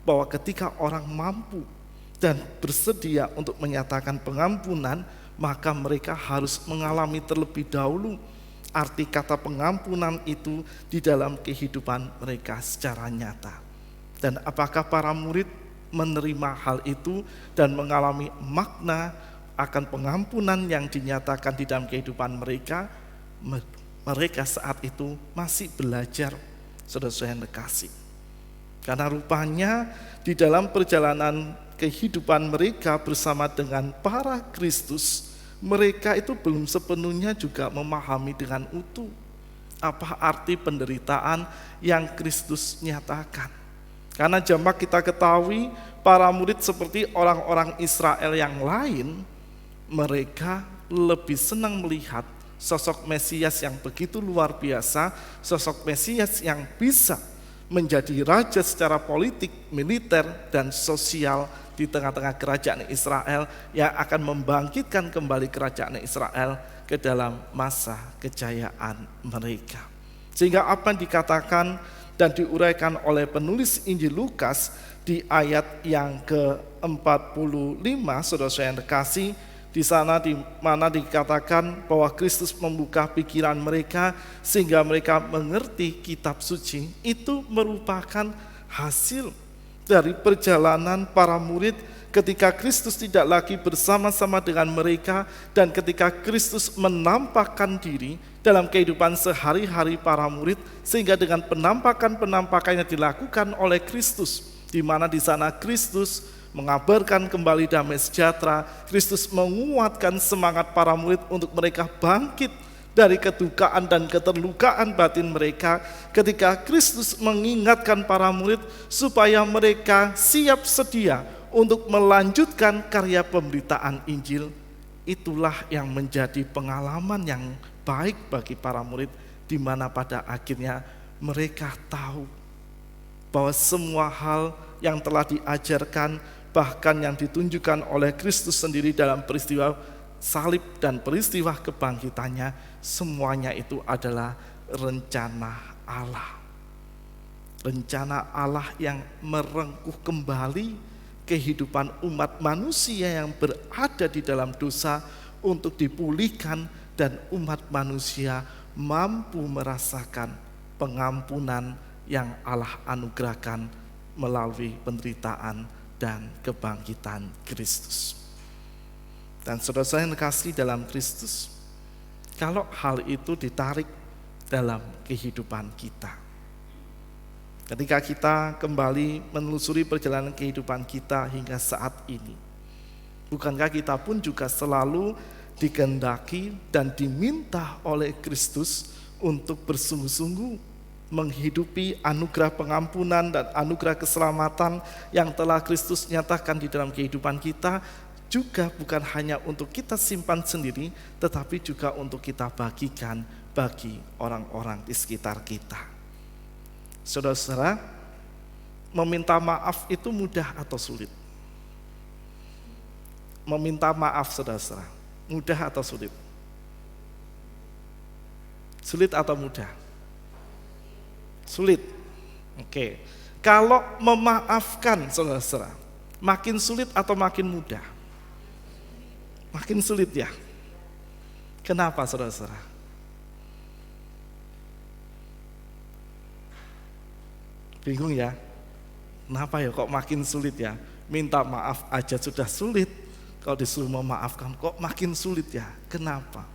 bahwa ketika orang mampu dan bersedia untuk menyatakan pengampunan, maka mereka harus mengalami terlebih dahulu arti kata pengampunan itu di dalam kehidupan mereka secara nyata. Dan apakah para murid menerima hal itu dan mengalami makna akan pengampunan yang dinyatakan di dalam kehidupan mereka? Mereka saat itu masih belajar, saudara-saudara yang terkasih. Karena rupanya di dalam perjalanan kehidupan mereka bersama dengan para Kristus, mereka itu belum sepenuhnya juga memahami dengan utuh apa arti penderitaan yang Kristus nyatakan. Karena jamak kita ketahui para murid seperti orang-orang Israel yang lain, mereka lebih senang melihat sosok Mesias yang begitu luar biasa, sosok Mesias yang bisa menjadi raja secara politik, militer, dan sosial di tengah-tengah kerajaan Israel yang akan membangkitkan kembali kerajaan Israel ke dalam masa kejayaan mereka. Sehingga apa yang dikatakan dan diuraikan oleh penulis Injil Lukas di ayat yang ke-45, saudara-saudara yang terkasih, di sana di mana dikatakan bahwa Kristus membuka pikiran mereka sehingga mereka mengerti kitab suci, itu merupakan hasil dari perjalanan para murid ketika Kristus tidak lagi bersama-sama dengan mereka dan ketika Kristus menampakkan diri dalam kehidupan sehari-hari para murid, sehingga dengan penampakan-penampakan yang dilakukan oleh Kristus, di mana di sana Kristus mengabarkan kembali damai sejahtera, Kristus menguatkan semangat para murid untuk mereka bangkit dari kedukaan dan keterlukaan batin mereka, ketika Kristus mengingatkan para murid supaya mereka siap sedia untuk melanjutkan karya pemberitaan Injil. Itulah yang menjadi pengalaman yang baik bagi para murid, di mana pada akhirnya mereka tahu bahwa semua hal yang telah diajarkan, bahkan yang ditunjukkan oleh Kristus sendiri dalam peristiwa salib dan peristiwa kebangkitannya, semuanya itu adalah rencana Allah. Rencana Allah yang merengkuh kembali kehidupan umat manusia yang berada di dalam dosa untuk dipulihkan, dan umat manusia mampu merasakan pengampunan yang Allah anugerahkan melalui penderitaan dan kebangkitan Kristus. Dan saudara-saudara yang kasih dalam Kristus, kalau hal itu ditarik dalam kehidupan kita, ketika kita kembali menelusuri perjalanan kehidupan kita hingga saat ini, bukankah kita pun juga selalu dikehendaki dan diminta oleh Kristus untuk bersungguh-sungguh menghidupi anugerah pengampunan dan anugerah keselamatan yang telah Kristus nyatakan di dalam kehidupan kita, juga bukan hanya untuk kita simpan sendiri, tetapi juga untuk kita bagikan bagi orang-orang di sekitar kita. Saudara-saudara, meminta maaf itu mudah atau sulit? Meminta maaf, saudara-saudara, mudah atau sulit? Sulit atau mudah? Sulit. Oke. Kalau memaafkan, saudara-saudara, makin sulit atau makin mudah? Makin sulit ya. Kenapa, saudara-saudara? Bingung ya? Kenapa ya kok makin sulit ya? Minta maaf aja sudah sulit, kalau disuruh memaafkan kok makin sulit ya? Kenapa?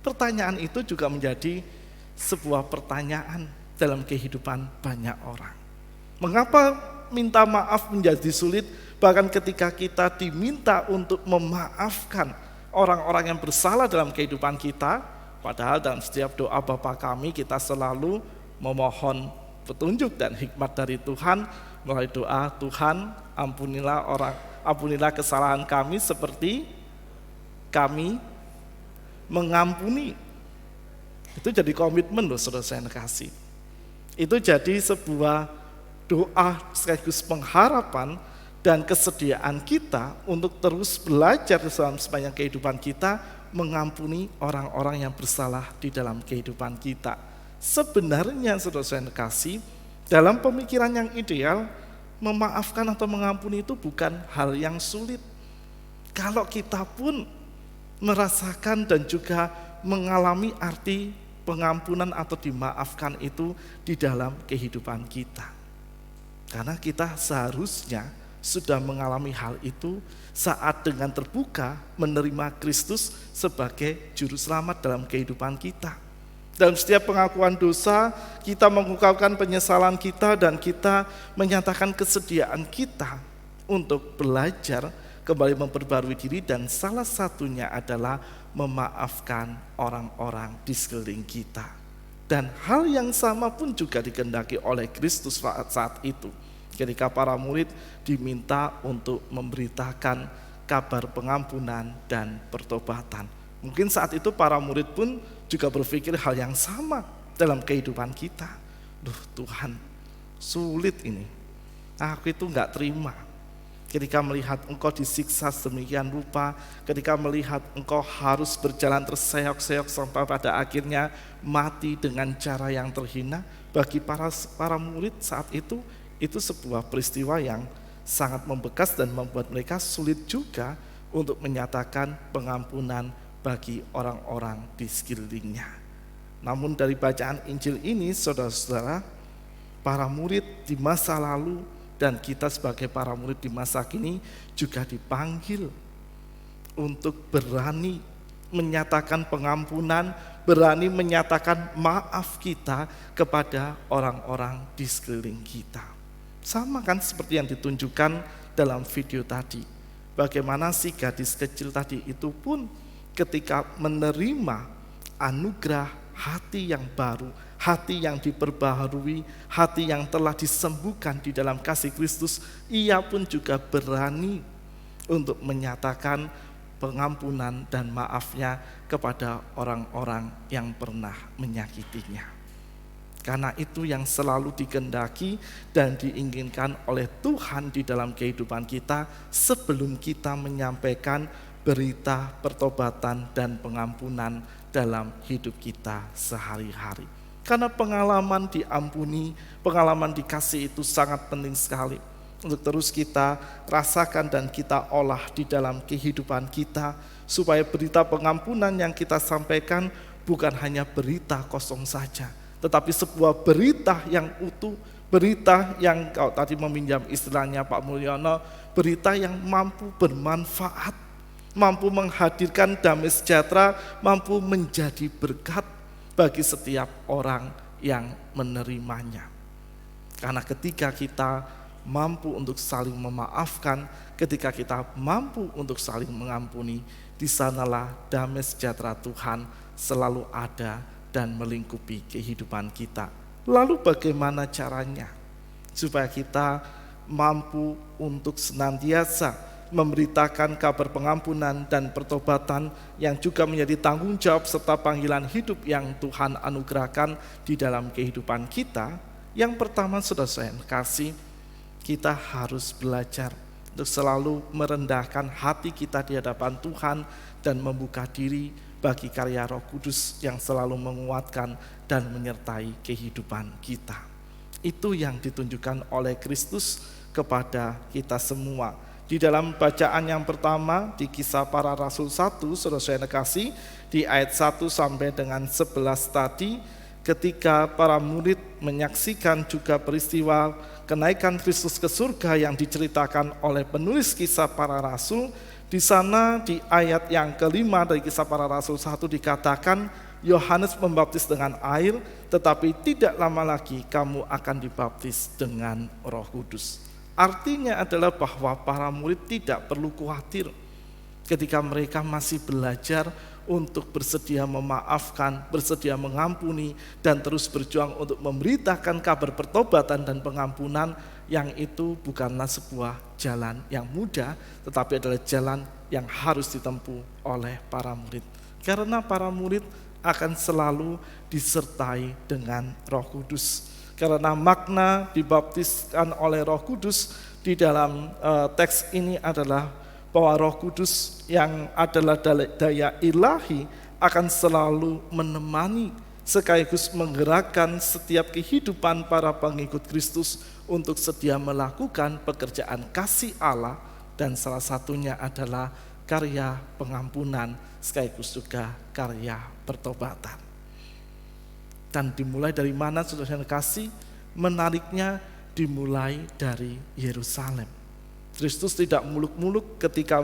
Pertanyaan itu juga menjadi sebuah pertanyaan dalam kehidupan banyak orang. Mengapa minta maaf menjadi sulit? Bahkan ketika kita diminta untuk memaafkan orang-orang yang bersalah dalam kehidupan kita, padahal dalam setiap doa Bapa kami kita selalu memohon petunjuk dan hikmat dari Tuhan melalui doa, Tuhan ampunilah kesalahan kami seperti kami mengampuni. Itu jadi komitmen loh, saudara saya kasih. Itu jadi sebuah doa sekaligus pengharapan dan kesediaan kita untuk terus belajar dalam sepanjang kehidupan kita mengampuni orang-orang yang bersalah di dalam kehidupan kita. Sebenarnya saudara saya kasih, dalam pemikiran yang ideal, memaafkan atau mengampuni itu bukan hal yang sulit. Kalau kita pun merasakan dan juga mengalami arti pengampunan atau dimaafkan itu di dalam kehidupan kita. Karena kita seharusnya sudah mengalami hal itu saat dengan terbuka menerima Kristus sebagai juru selamat dalam kehidupan kita. Dalam setiap pengakuan dosa, kita mengungkapkan penyesalan kita dan kita menyatakan kesediaan kita untuk belajar kembali memperbarui diri, dan salah satunya adalah memaafkan orang-orang di sekeliling kita. Dan hal yang sama pun juga dikehendaki oleh Kristus saat itu, ketika para murid diminta untuk memberitakan kabar pengampunan dan pertobatan. Mungkin saat itu para murid pun juga berpikir hal yang sama dalam kehidupan kita. Duh Tuhan, sulit ini. Aku itu enggak terima ketika melihat Engkau disiksa sedemikian rupa, ketika melihat Engkau harus berjalan terseok-seok sampai pada akhirnya mati dengan cara yang terhina. Bagi para murid saat itu sebuah peristiwa yang sangat membekas dan membuat mereka sulit juga untuk menyatakan pengampunan bagi orang-orang di sekelilingnya. Namun dari bacaan Injil ini, saudara-saudara, para murid di masa lalu dan kita sebagai para murid di masa kini juga dipanggil untuk berani menyatakan pengampunan, berani menyatakan maaf kita kepada orang-orang di sekeliling kita. Sama kan seperti yang ditunjukkan dalam video tadi. Bagaimana si gadis kecil tadi itu pun ketika menerima anugerah hati yang baru, hati yang diperbaharui, hati yang telah disembuhkan di dalam kasih Kristus, ia pun juga berani untuk menyatakan pengampunan dan maafnya kepada orang-orang yang pernah menyakitinya. Karena itu yang selalu dikehendaki dan diinginkan oleh Tuhan di dalam kehidupan kita sebelum kita menyampaikan berita pertobatan dan pengampunan dalam hidup kita sehari-hari. Karena pengalaman diampuni, pengalaman dikasih itu sangat penting sekali untuk terus kita rasakan dan kita olah di dalam kehidupan kita, supaya berita pengampunan yang kita sampaikan bukan hanya berita kosong saja, tetapi sebuah berita yang utuh, berita yang kau tadi meminjam istilahnya Pak Mulyono, berita yang mampu bermanfaat, mampu menghadirkan damai sejahtera, mampu menjadi berkat bagi setiap orang yang menerimanya. Karena ketika kita mampu untuk saling memaafkan, ketika kita mampu untuk saling mengampuni, di sanalah damai sejahtera Tuhan selalu ada dan melingkupi kehidupan kita. Lalu bagaimana caranya supaya kita mampu untuk senantiasa memberitakan kabar pengampunan dan pertobatan yang juga menjadi tanggung jawab serta panggilan hidup yang Tuhan anugerahkan di dalam kehidupan kita? Yang pertama, saudara-saudara yang kasih, kita harus belajar untuk selalu merendahkan hati kita di hadapan Tuhan dan membuka diri bagi karya Roh Kudus yang selalu menguatkan dan menyertai kehidupan kita. Itu yang ditunjukkan oleh Kristus kepada kita semua. Di dalam bacaan yang pertama di Kisah Para Rasul 1, saudara-saudara kasih, di ayat 1 sampai dengan 11 tadi, ketika para murid menyaksikan juga peristiwa kenaikan Kristus ke surga yang diceritakan oleh penulis Kisah Para Rasul, di sana di ayat yang kelima dari Kisah Para Rasul 1 dikatakan, Yohanes membaptis dengan air, tetapi tidak lama lagi kamu akan dibaptis dengan Roh Kudus. Artinya adalah bahwa para murid tidak perlu khawatir ketika mereka masih belajar untuk bersedia memaafkan, bersedia mengampuni, dan terus berjuang untuk memberitakan kabar pertobatan dan pengampunan, yang itu bukanlah sebuah jalan yang mudah, tetapi adalah jalan yang harus ditempuh oleh para murid. Karena para murid akan selalu disertai dengan Roh Kudus. Karena makna dibaptiskan oleh Roh Kudus di dalam teks ini adalah bahwa Roh Kudus yang adalah daya ilahi akan selalu menemani sekaligus menggerakkan setiap kehidupan para pengikut Kristus untuk sedia melakukan pekerjaan kasih Allah, dan salah satunya adalah karya pengampunan sekaligus juga karya pertobatan. Dan dimulai dari mana, saudara yang kasih? Menariknya dimulai dari Yerusalem. Kristus tidak muluk-muluk ketika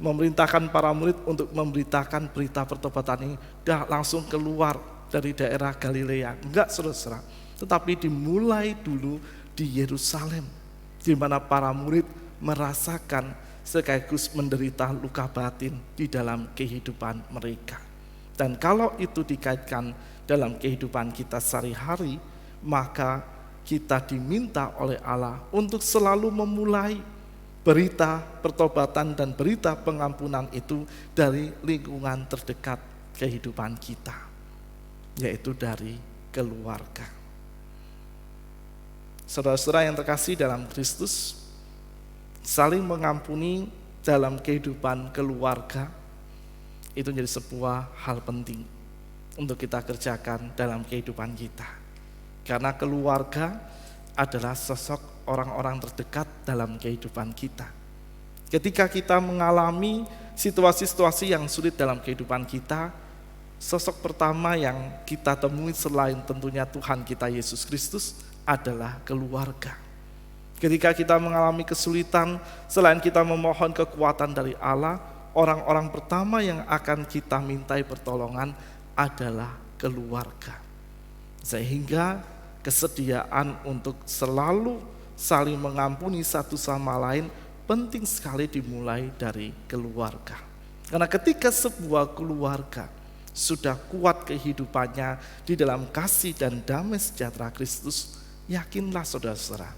memerintahkan para murid untuk memberitakan berita pertobatan ini dah langsung keluar dari daerah Galilea. Enggak, saudara-saudara. Tetapi dimulai dulu di Yerusalem, di mana para murid merasakan sekaligus menderita luka batin di dalam kehidupan mereka. Dan kalau itu dikaitkan dalam kehidupan kita sehari-hari, maka kita diminta oleh Allah untuk selalu memulai berita pertobatan dan berita pengampunan itu dari lingkungan terdekat kehidupan kita, yaitu dari keluarga. Saudara-saudara yang terkasih dalam Kristus, saling mengampuni dalam kehidupan keluarga itu menjadi sebuah hal penting untuk kita kerjakan dalam kehidupan kita. Karena keluarga adalah sosok orang-orang terdekat dalam kehidupan kita. Ketika kita mengalami situasi-situasi yang sulit dalam kehidupan kita, sosok pertama yang kita temui selain tentunya Tuhan kita Yesus Kristus adalah keluarga. Ketika kita mengalami kesulitan, selain kita memohon kekuatan dari Allah, orang-orang pertama yang akan kita mintai pertolongan adalah keluarga. Sehingga kesediaan untuk selalu saling mengampuni satu sama lain penting sekali dimulai dari keluarga. Karena ketika sebuah keluarga sudah kuat kehidupannya di dalam kasih dan damai sejahtera Kristus, yakinlah saudara-saudara,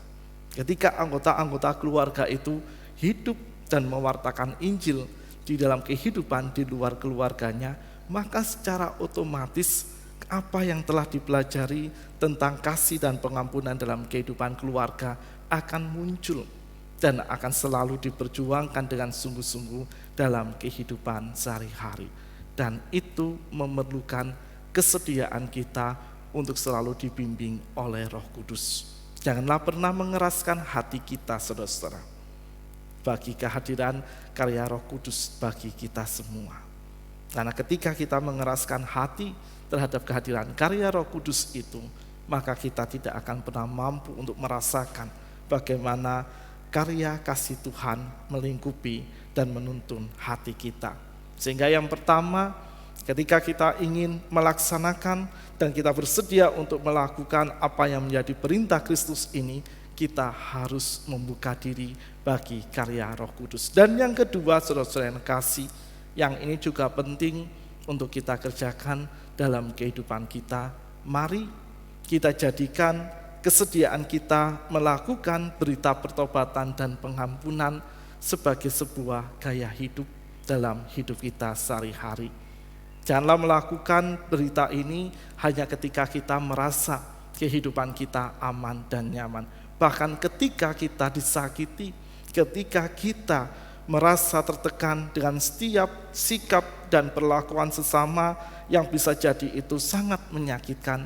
ketika anggota-anggota keluarga itu hidup dan mewartakan Injil di dalam kehidupan di luar keluarganya, maka secara otomatis apa yang telah dipelajari tentang kasih dan pengampunan dalam kehidupan keluarga akan muncul dan akan selalu diperjuangkan dengan sungguh-sungguh dalam kehidupan sehari-hari. Dan itu memerlukan kesediaan kita untuk selalu dibimbing oleh Roh Kudus. Janganlah pernah mengeraskan hati kita, saudara-saudara, bagi kehadiran karya Roh Kudus bagi kita semua. Karena ketika kita mengeraskan hati terhadap kehadiran karya Roh Kudus itu, maka kita tidak akan pernah mampu untuk merasakan bagaimana karya kasih Tuhan melingkupi dan menuntun hati kita. Sehingga yang pertama, ketika kita ingin melaksanakan dan kita bersedia untuk melakukan apa yang menjadi perintah Kristus ini, kita harus membuka diri bagi karya Roh Kudus. Dan yang kedua, saudara-saudara yang kasih, yang ini juga penting untuk kita kerjakan dalam kehidupan kita. Mari kita jadikan kesediaan kita melakukan berita pertobatan dan pengampunan sebagai sebuah gaya hidup dalam hidup kita sehari-hari. Janganlah melakukan berita ini hanya ketika kita merasa kehidupan kita aman dan nyaman. Bahkan ketika kita disakiti, ketika kita merasa tertekan dengan setiap sikap dan perlakuan sesama yang bisa jadi itu sangat menyakitkan,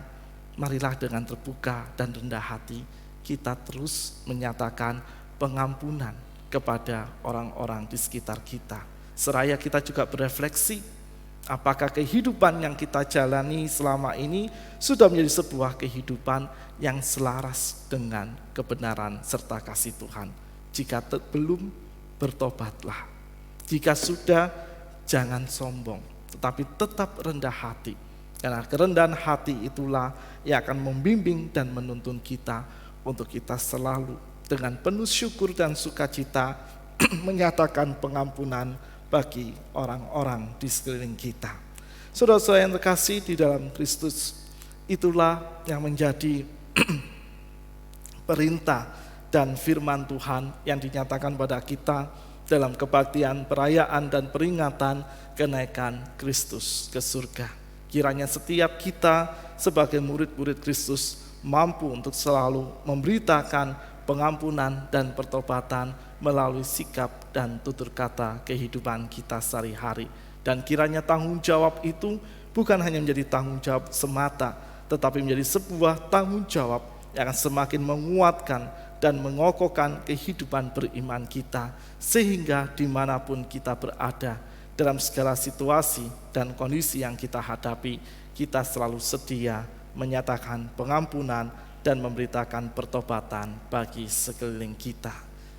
marilah dengan terbuka dan rendah hati kita terus menyatakan pengampunan kepada orang-orang di sekitar kita. Seraya kita juga berefleksi, apakah kehidupan yang kita jalani selama ini sudah menjadi sebuah kehidupan yang selaras dengan kebenaran serta kasih Tuhan. Jika belum, bertobatlah. Jika sudah, jangan sombong, tetapi tetap rendah hati. Karena kerendahan hati itulah yang akan membimbing dan menuntun kita untuk kita selalu dengan penuh syukur dan sukacita menyatakan pengampunan bagi orang-orang di sekeliling kita. Saudara-saudara yang terkasih di dalam Kristus, itulah yang menjadi perintah dan firman Tuhan yang dinyatakan pada kita dalam kebaktian perayaan dan peringatan kenaikan Kristus ke surga. Kiranya setiap kita sebagai murid-murid Kristus mampu untuk selalu memberitakan pengampunan dan pertobatan melalui sikap dan tutur kata kehidupan kita sehari-hari. Dan kiranya tanggung jawab itu bukan hanya menjadi tanggung jawab semata, tetapi menjadi sebuah tanggung jawab yang akan semakin menguatkan dan mengokohkan kehidupan beriman kita, sehingga dimanapun kita berada, dalam segala situasi dan kondisi yang kita hadapi, kita selalu sedia menyatakan pengampunan dan memberitakan pertobatan bagi sekeliling kita.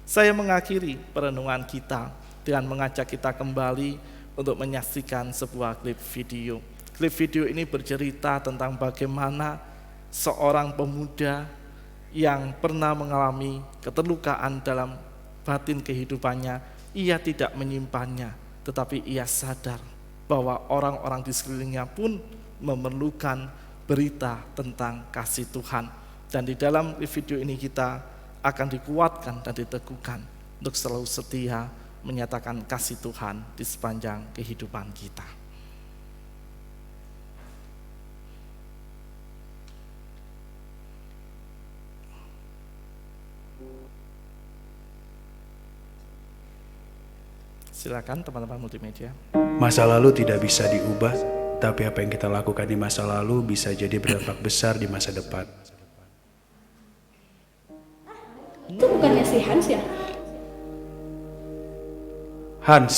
Saya mengakhiri perenungan kita dengan mengajak kita kembali untuk menyaksikan sebuah klip video. Klip video ini bercerita tentang bagaimana seorang pemuda yang pernah mengalami keterlukaan dalam batin kehidupannya, ia tidak menyimpannya, tetapi ia sadar bahwa orang-orang di sekelilingnya pun memerlukan berita tentang kasih Tuhan. Dan di dalam video ini kita akan dikuatkan dan diteguhkan untuk selalu setia menyatakan kasih Tuhan di sepanjang kehidupan kita. Silakan teman-teman multimedia. Masa lalu tidak bisa diubah, tapi apa yang kita lakukan di masa lalu bisa jadi berdampak besar di masa depan. Itu bukannya si Hans ya? Hans,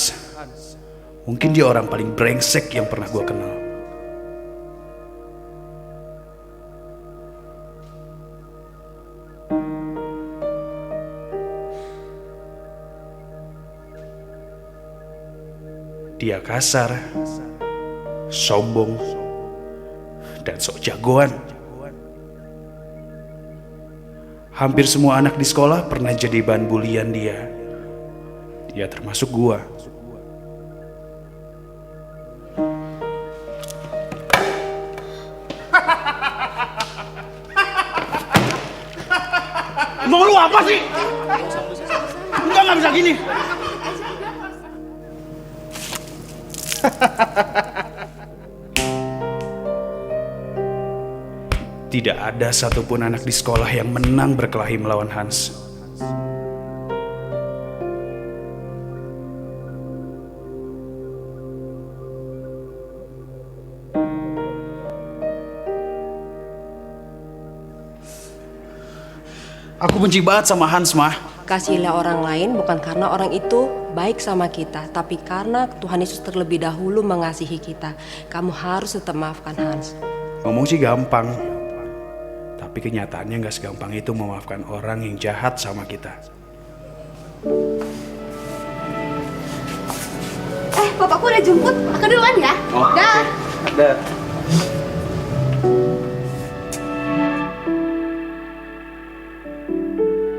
mungkin dia orang paling brengsek yang pernah gue kenal. Dia kasar, sombong, dan sok jagoan. Hampir semua anak di sekolah pernah jadi bahan bulian dia. Ya termasuk gua. Mau lu apa sih? Enggak bisa gini. Tidak ada satupun anak di sekolah yang menang berkelahi melawan Hans. Aku benci banget sama Hans, Mah. Kasihilah orang lain bukan karena orang itu baik sama kita, tapi karena Tuhan Yesus terlebih dahulu mengasihi kita. Kamu harus tetap maafkan Hans. Ngomong sih gampang, tapi kenyataannya gak segampang itu memaafkan orang yang jahat sama kita. Bapakku udah jemput. Aku duluan ya. Dah. Ada.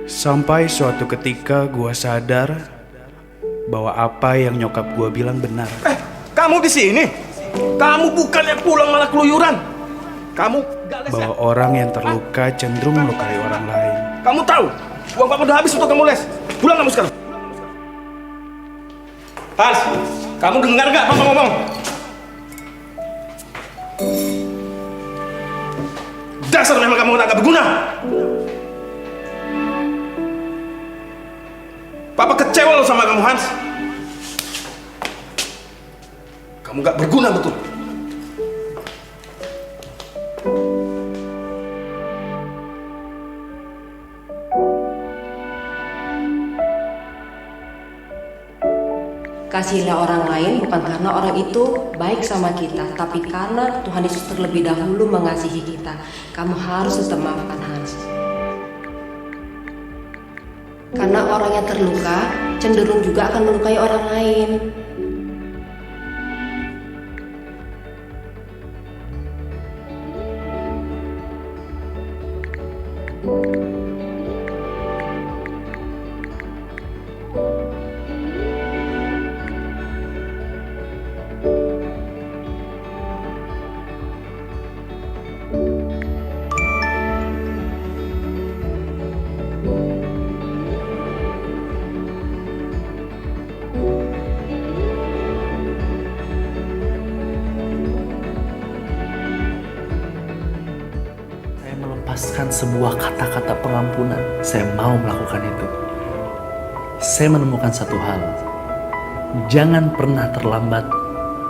Sampai suatu ketika gua sadar bahwa apa yang nyokap gua bilang benar. Kamu di sini? Kamu bukannya pulang malah keluyuran. Kamu bahwa orang yang terluka cenderung melukai orang lain. Kamu tahu, uang papa udah habis untuk kamu les. Pulang kamu sekarang. Hans, kamu dengar nggak papa ngomong? Dasar memang kamu nggak berguna. Papa kecewa loh sama kamu, Hans. Kamu nggak berguna betul. Kasihilah orang lain bukan karena orang itu baik sama kita, tapi karena Tuhan Yesus terlebih dahulu mengasihi kita. Kamu harus tetap maafkan Hans. Karena orang yang terluka cenderung juga akan melukai orang lain. Melepaskan sebuah kata-kata pengampunan. Saya mau melakukan itu. Saya menemukan satu hal. Jangan pernah terlambat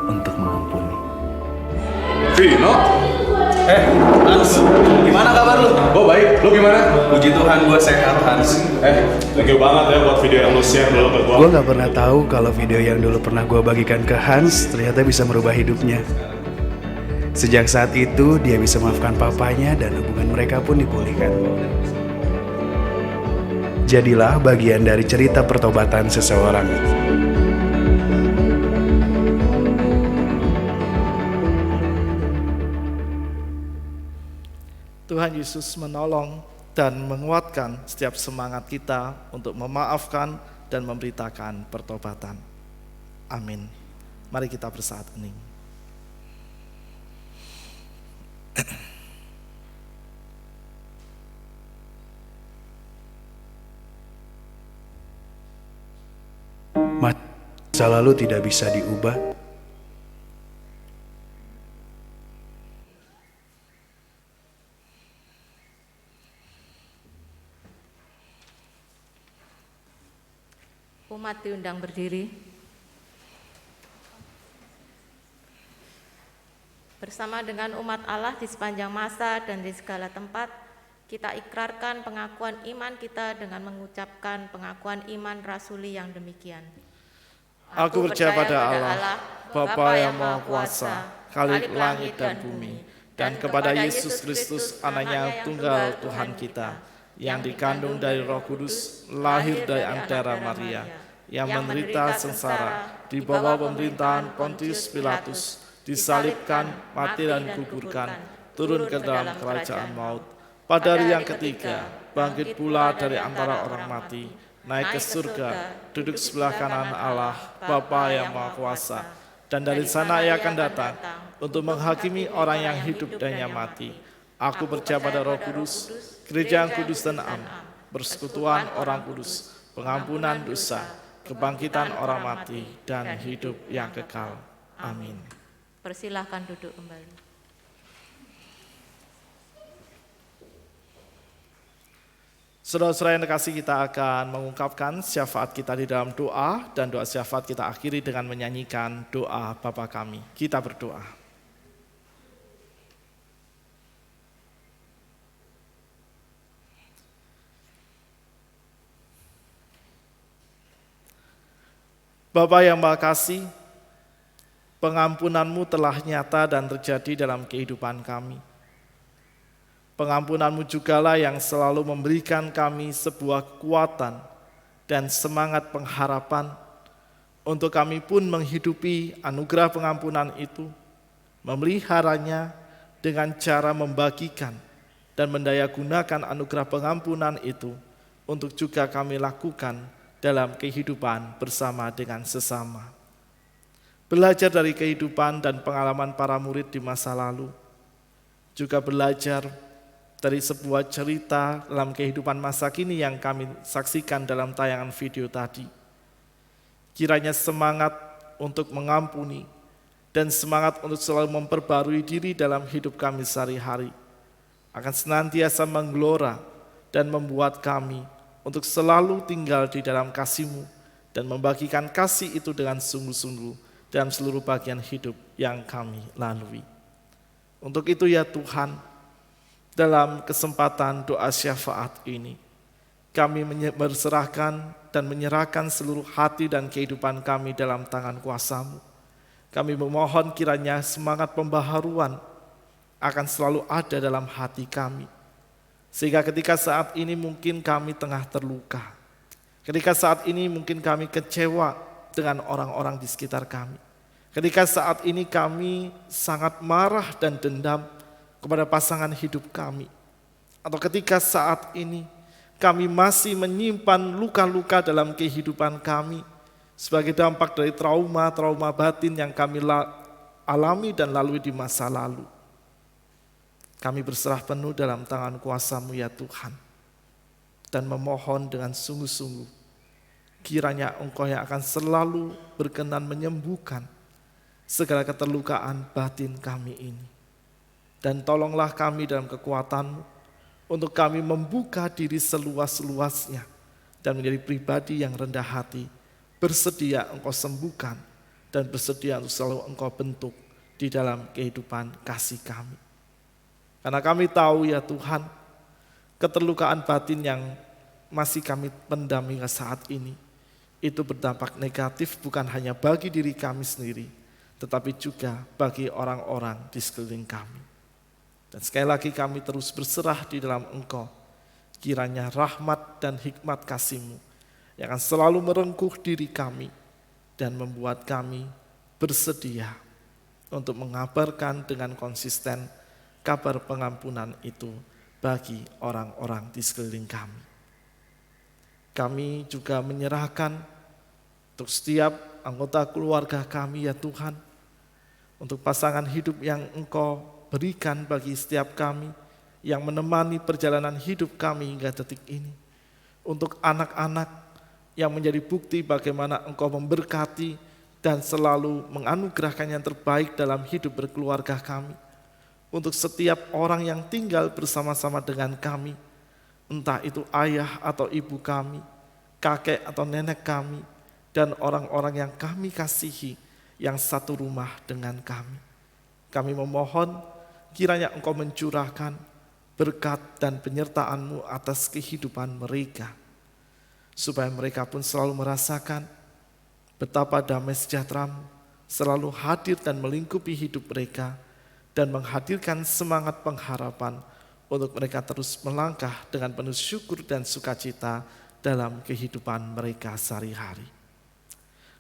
untuk mengampuni. Vino? Hans, gimana kabar lu? Oh baik, lu gimana? Puji Tuhan gua sehat, Hans. Thank you banget ya buat video yang lu share dulu ke gua. Gua gak pernah tahu kalau video yang dulu pernah gua bagikan ke Hans ternyata bisa merubah hidupnya. Sejak saat itu, dia bisa memaafkan papanya dan hubungan mereka pun dipulihkan. Jadilah bagian dari cerita pertobatan seseorang. Tuhan Yesus menolong dan menguatkan setiap semangat kita untuk memaafkan dan memberitakan pertobatan. Amin. Mari kita bersaat hening. Masa lalu tidak bisa diubah. Umat diundang berdiri. Bersama dengan umat Allah di sepanjang masa dan di segala tempat, kita ikrarkan pengakuan iman kita dengan mengucapkan pengakuan iman rasuli yang demikian. Aku percaya pada Allah, Bapa yang Maha Kuasa, Khalik langit dan bumi, dan kepada Yesus Kristus, Anaknya tunggal Tuhan kita, yang dikandung dari Roh Kudus, lahir dari antara Maria, yang menderita sengsara, di bawah pemerintahan Pontius Pilatus, disalibkan, mati dan dikuburkan, turun ke dalam kerajaan maut. Pada hari yang ketiga, bangkit pula dari antara orang mati, naik ke surga, duduk sebelah kanan Allah, Bapa yang Maha Kuasa, dan dari sana Ia akan datang untuk menghakimi orang yang hidup dan yang mati. Aku percaya pada Roh Kudus, gereja yang kudus dan am, persekutuan orang kudus, pengampunan dosa, kebangkitan orang mati, dan hidup yang kekal. Amin. Persilahkan duduk kembali. Saudara-saudara yang terkasih, kita akan mengungkapkan syafaat kita di dalam doa, dan doa syafaat kita akhiri dengan menyanyikan doa Bapa Kami. Kita berdoa. Bapa yang Maha Kasih, pengampunan-Mu telah nyata dan terjadi dalam kehidupan kami. Pengampunan-Mu jugalah yang selalu memberikan kami sebuah kekuatan dan semangat pengharapan untuk kami pun menghidupi anugerah pengampunan itu, memeliharanya dengan cara membagikan dan mendayagunakan anugerah pengampunan itu untuk juga kami lakukan dalam kehidupan bersama dengan sesama. Belajar dari kehidupan dan pengalaman para murid di masa lalu, juga belajar dari sebuah cerita dalam kehidupan masa kini yang kami saksikan dalam tayangan video tadi. Kiranya semangat untuk mengampuni dan semangat untuk selalu memperbarui diri dalam hidup kami sehari-hari akan senantiasa menggelora dan membuat kami untuk selalu tinggal di dalam kasih-Mu dan membagikan kasih itu dengan sungguh-sungguh dalam seluruh bagian hidup yang kami lalui. Untuk itu ya Tuhan, dalam kesempatan doa syafaat ini, kami berserahkan dan menyerahkan seluruh hati dan kehidupan kami dalam tangan kuasa-Mu. Kami memohon kiranya semangat pembaharuan akan selalu ada dalam hati kami. Sehingga ketika saat ini mungkin kami tengah terluka, ketika saat ini mungkin kami kecewa dengan orang-orang di sekitar kami, ketika saat ini kami sangat marah dan dendam kepada pasangan hidup kami, atau ketika saat ini kami masih menyimpan luka-luka dalam kehidupan kami sebagai dampak dari trauma-trauma batin yang kami alami dan lalui di masa lalu. Kami berserah penuh dalam tangan kuasa-Mu ya Tuhan, dan memohon dengan sungguh-sungguh kiranya Engkau yang akan selalu berkenan menyembuhkan segala keterlukaan batin kami ini. Dan tolonglah kami dalam kekuatan-Mu untuk kami membuka diri seluas-luasnya dan menjadi pribadi yang rendah hati, bersedia Engkau sembuhkan dan bersedia untuk selalu Engkau bentuk di dalam kehidupan kasih kami. Karena kami tahu ya Tuhan, keterlukaan batin yang masih kami pendam hingga saat ini, itu berdampak negatif bukan hanya bagi diri kami sendiri, tetapi juga bagi orang-orang di sekeliling kami. Dan sekali lagi kami terus berserah di dalam Engkau. Kiranya rahmat dan hikmat kasih-Mu yang akan selalu merengkuh diri kami dan membuat kami bersedia untuk mengabarkan dengan konsisten kabar pengampunan itu bagi orang-orang di sekeliling kami. Kami juga menyerahkan untuk setiap anggota keluarga kami ya Tuhan, untuk pasangan hidup yang Engkau berikan bagi setiap kami yang menemani perjalanan hidup kami hingga detik ini. Untuk anak-anak yang menjadi bukti bagaimana Engkau memberkati dan selalu menganugerahkan yang terbaik dalam hidup berkeluarga kami. Untuk setiap orang yang tinggal bersama-sama dengan kami, entah itu ayah atau ibu kami, kakek atau nenek kami, dan orang-orang yang kami kasihi yang satu rumah dengan kami. Kami memohon kiranya Engkau mencurahkan berkat dan penyertaan-Mu atas kehidupan mereka, supaya mereka pun selalu merasakan betapa damai sejahtera-Mu selalu hadir dan melingkupi hidup mereka, dan menghadirkan semangat pengharapan untuk mereka terus melangkah dengan penuh syukur dan sukacita dalam kehidupan mereka sehari-hari.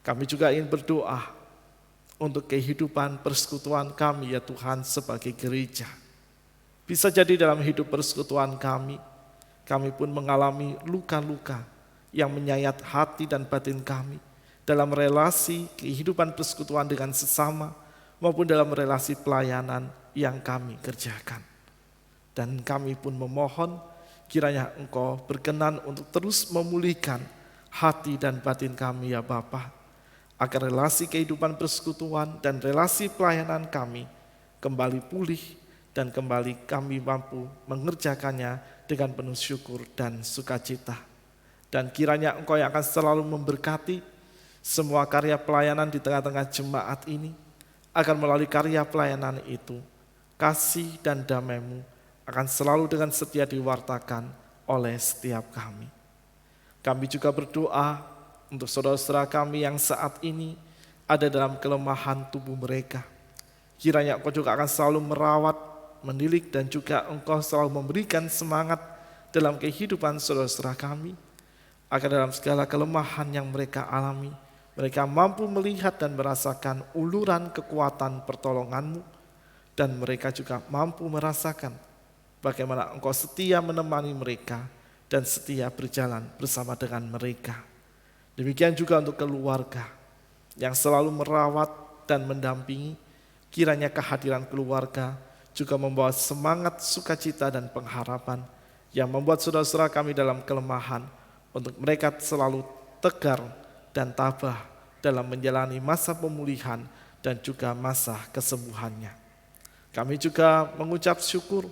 Kami juga ingin berdoa untuk kehidupan persekutuan kami ya Tuhan sebagai gereja. Bisa jadi dalam hidup persekutuan kami pun mengalami luka-luka yang menyayat hati dan batin kami dalam relasi kehidupan persekutuan dengan sesama maupun dalam relasi pelayanan yang kami kerjakan. Dan kami pun memohon kiranya Engkau berkenan untuk terus memulihkan hati dan batin kami ya Bapa, agar relasi kehidupan persekutuan dan relasi pelayanan kami kembali pulih dan kembali kami mampu mengerjakannya dengan penuh syukur dan sukacita. Dan kiranya Engkau yang akan selalu memberkati semua karya pelayanan di tengah-tengah jemaat ini, akan melalui karya pelayanan itu, kasih dan damai-Mu akan selalu dengan setia diwartakan oleh setiap kami. Kami juga berdoa untuk saudara-saudara kami yang saat ini ada dalam kelemahan tubuh mereka. Kiranya Engkau juga akan selalu merawat, mendidik, dan juga Engkau selalu memberikan semangat dalam kehidupan saudara-saudara kami, agar dalam segala kelemahan yang mereka alami, mereka mampu melihat dan merasakan uluran kekuatan pertolongan-Mu, dan mereka juga mampu merasakan bagaimana Engkau setia menemani mereka dan setia berjalan bersama dengan mereka. Demikian juga untuk keluarga yang selalu merawat dan mendampingi, kiranya kehadiran keluarga juga membawa semangat, sukacita, dan pengharapan yang membuat saudara-saudara kami dalam kelemahan untuk mereka selalu tegar dan tabah dalam menjalani masa pemulihan dan juga masa kesembuhannya. Kami juga mengucap syukur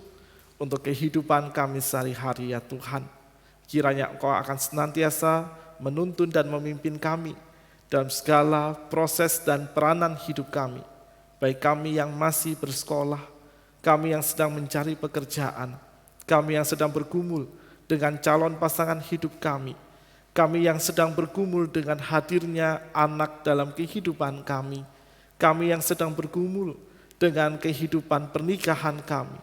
untuk kehidupan kami sehari-hari ya Tuhan. Kiranya Engkau akan senantiasa menuntun dan memimpin kami dalam segala proses dan peranan hidup kami. Baik kami yang masih bersekolah, kami yang sedang mencari pekerjaan, kami yang sedang bergumul dengan calon pasangan hidup kami yang sedang bergumul dengan hadirnya anak dalam kehidupan kami yang sedang bergumul dengan kehidupan pernikahan kami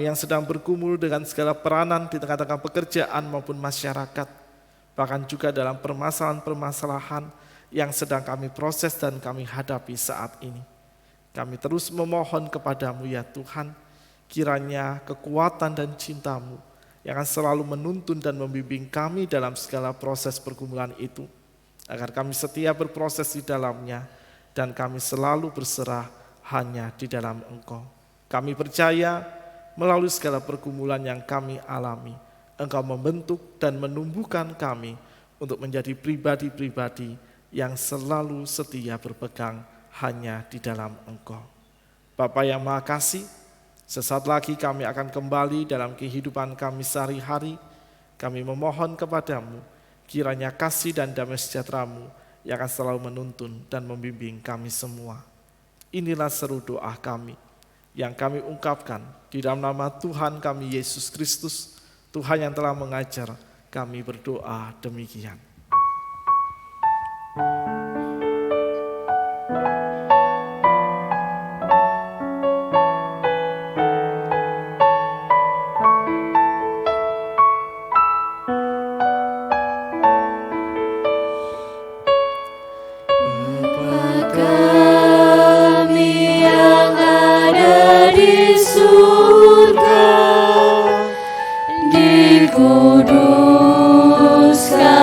yang sedang bergumul dengan segala peranan di tengah-tengah pekerjaan maupun masyarakat, bahkan juga dalam permasalahan-permasalahan yang sedang kami proses dan kami hadapi saat ini. Kami terus memohon kepada-Mu ya Tuhan, kiranya kekuatan dan cinta-Mu yang akan selalu menuntun dan membimbing kami dalam segala proses pergumulan itu, agar kami setia berproses di dalamnya dan kami selalu berserah hanya di dalam Engkau. Kami percaya melalui segala pergumulan yang kami alami, Engkau membentuk dan menumbuhkan kami untuk menjadi pribadi-pribadi yang selalu setia berpegang hanya di dalam Engkau. Bapa yang Maha Kasih, sesaat lagi kami akan kembali dalam kehidupan kami sehari-hari. Kami memohon kepada-Mu, kiranya kasih dan damai sejahtera-Mu yang akan selalu menuntun dan membimbing kami semua. Inilah seru doa kami yang kami ungkapkan di dalam nama Tuhan kami Yesus Kristus, Tuhan yang telah mengajar kami berdoa demikian.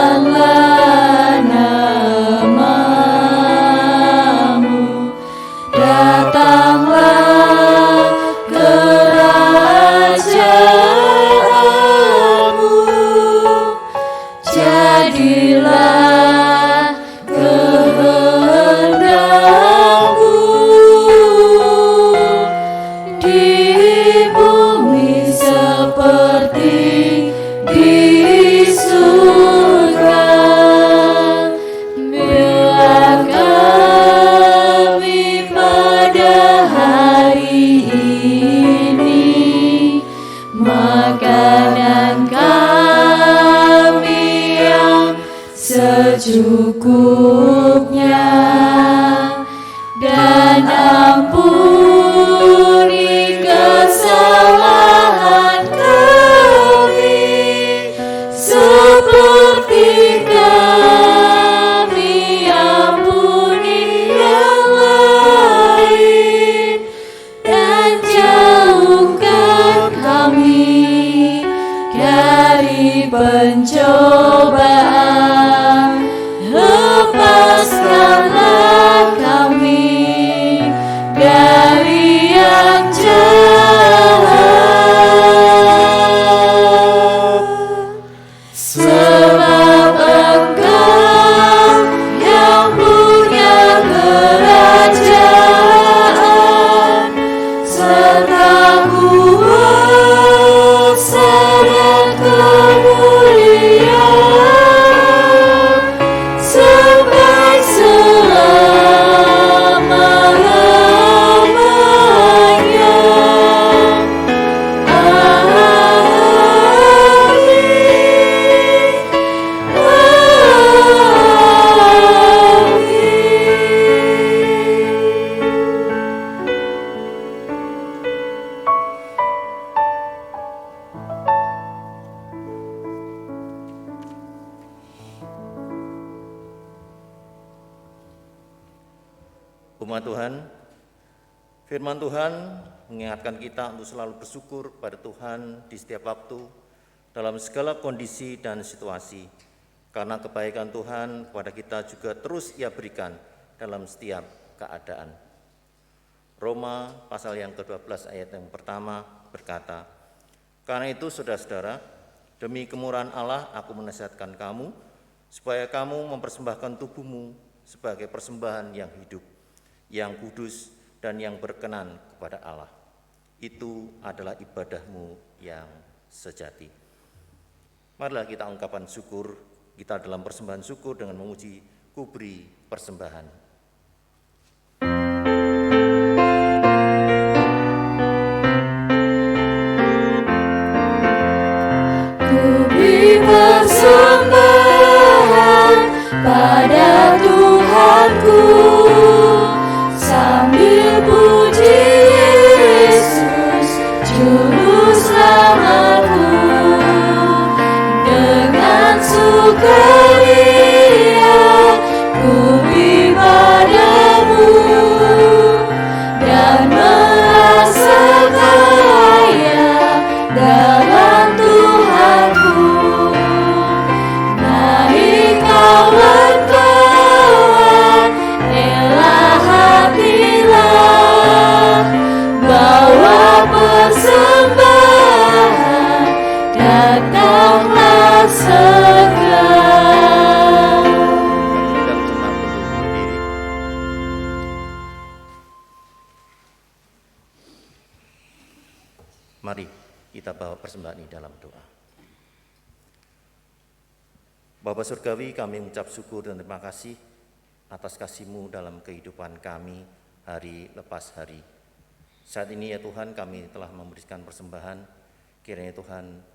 Dikuduskanlah nama-Mu, datanglah kerajaan-Mu, jadilah kehendak-Mu di bumi seperti di surga. Bila kami pada hari ini makanan kami yang secukupnya, dan ampuni kesalahan seperti kami ampuni yang lain, dan jauhkan kami dari pencobaan, lepaskanlah kami dari yang jahat. Sebab Engkau yang punya kerajaan serta kuasa Hikmat Tuhan, firman Tuhan mengingatkan kita untuk selalu bersyukur pada Tuhan di setiap waktu, dalam segala kondisi dan situasi, karena kebaikan Tuhan kepada kita juga terus Ia berikan dalam setiap keadaan. Roma pasal yang ke-12 ayat yang pertama berkata, "Karena itu saudara-saudara, demi kemurahan Allah aku menasihatkan kamu, supaya kamu mempersembahkan tubuhmu sebagai persembahan yang hidup, yang kudus, dan yang berkenan kepada Allah. Itu adalah ibadahmu yang sejati." Marilah kita ungkapkan syukur kita dalam persembahan syukur dengan memuji kubri persembahan. Kubri persembahan pada Tuhanku, sambil puji Yesus Juru Selamatku. Dengan sukaria kubri padamu, dan merasa kaya dalam Tuhanku. Mari kawan-kawan, rela hatilah, bawa persembahan, datanglah segera. Mari kita bawa persembahan ini dalam doa. Bapa Surgawi, kami mengucap syukur dan terima kasih atas kasih-Mu dalam kehidupan kami hari lepas hari. Saat ini ya Tuhan, kami telah memberikan persembahan, kiranya Tuhan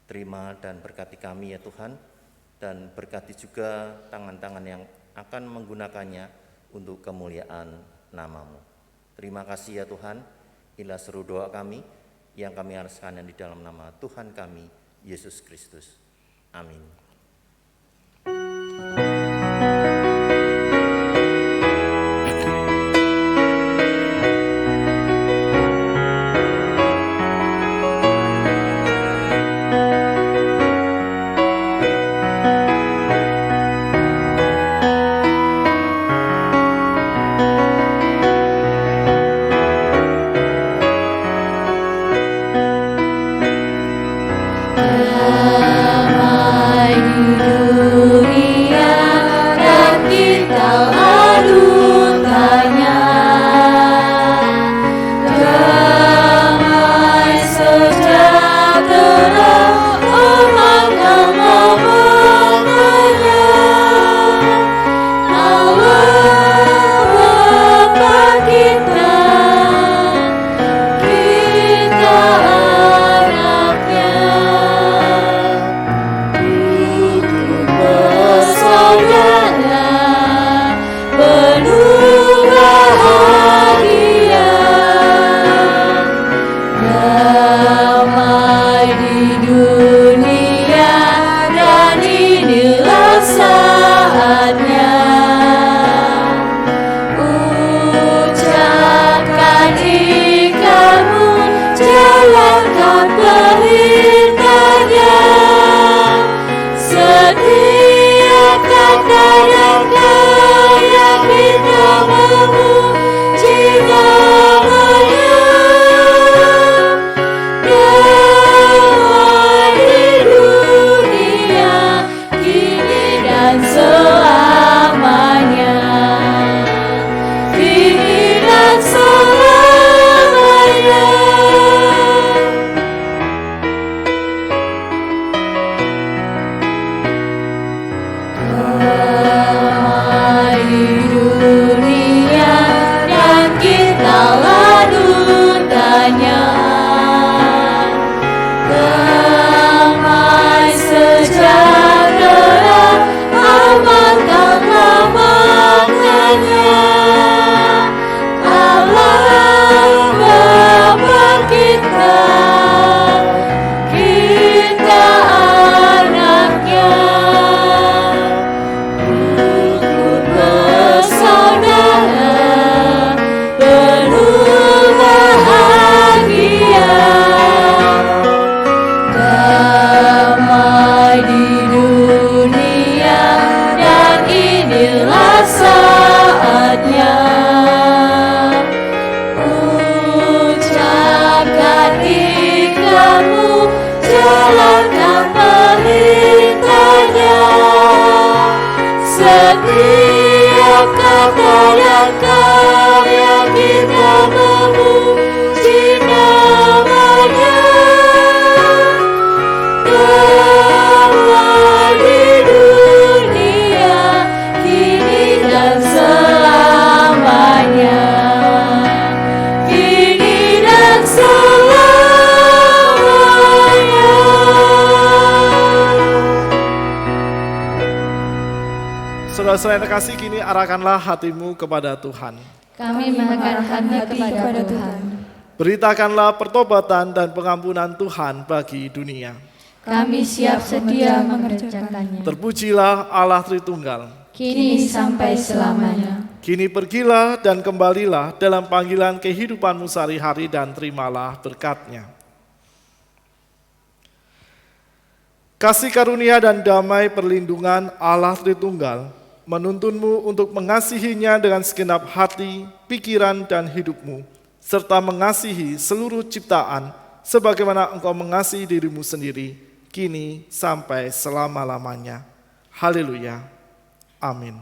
terima dan berkati kami ya Tuhan, dan berkati juga tangan-tangan yang akan menggunakannya untuk kemuliaan nama-Mu. Terima kasih ya Tuhan, inilah seru doa kami yang kami harapkan di dalam nama Tuhan kami, Yesus Kristus. Amin. Damai di dunia, kata dan karya kita memuji nama-Nya. Telah di dunia kini dan selamanya, kini dan selamanya. Saudara-saudara yang terkasih, kini arahkanlah hatimu kepada Tuhan. Kami mengarahkan hati kepada Tuhan. Beritakanlah pertobatan dan pengampunan Tuhan bagi dunia. Kami siap sedia mengerjakannya. Terpujilah Allah Tritunggal, Kini sampai selamanya. kini pergilah dan kembalilah dalam panggilan kehidupanmu sehari-hari dan terimalah berkat-Nya. Kasih karunia dan damai perlindungan Allah Tritunggal menuntunmu untuk mengasihinya dengan segenap hati, pikiran, dan hidupmu, serta mengasihi seluruh ciptaan sebagaimana engkau mengasihi dirimu sendiri, kini sampai selama-lamanya. Haleluya. Amin.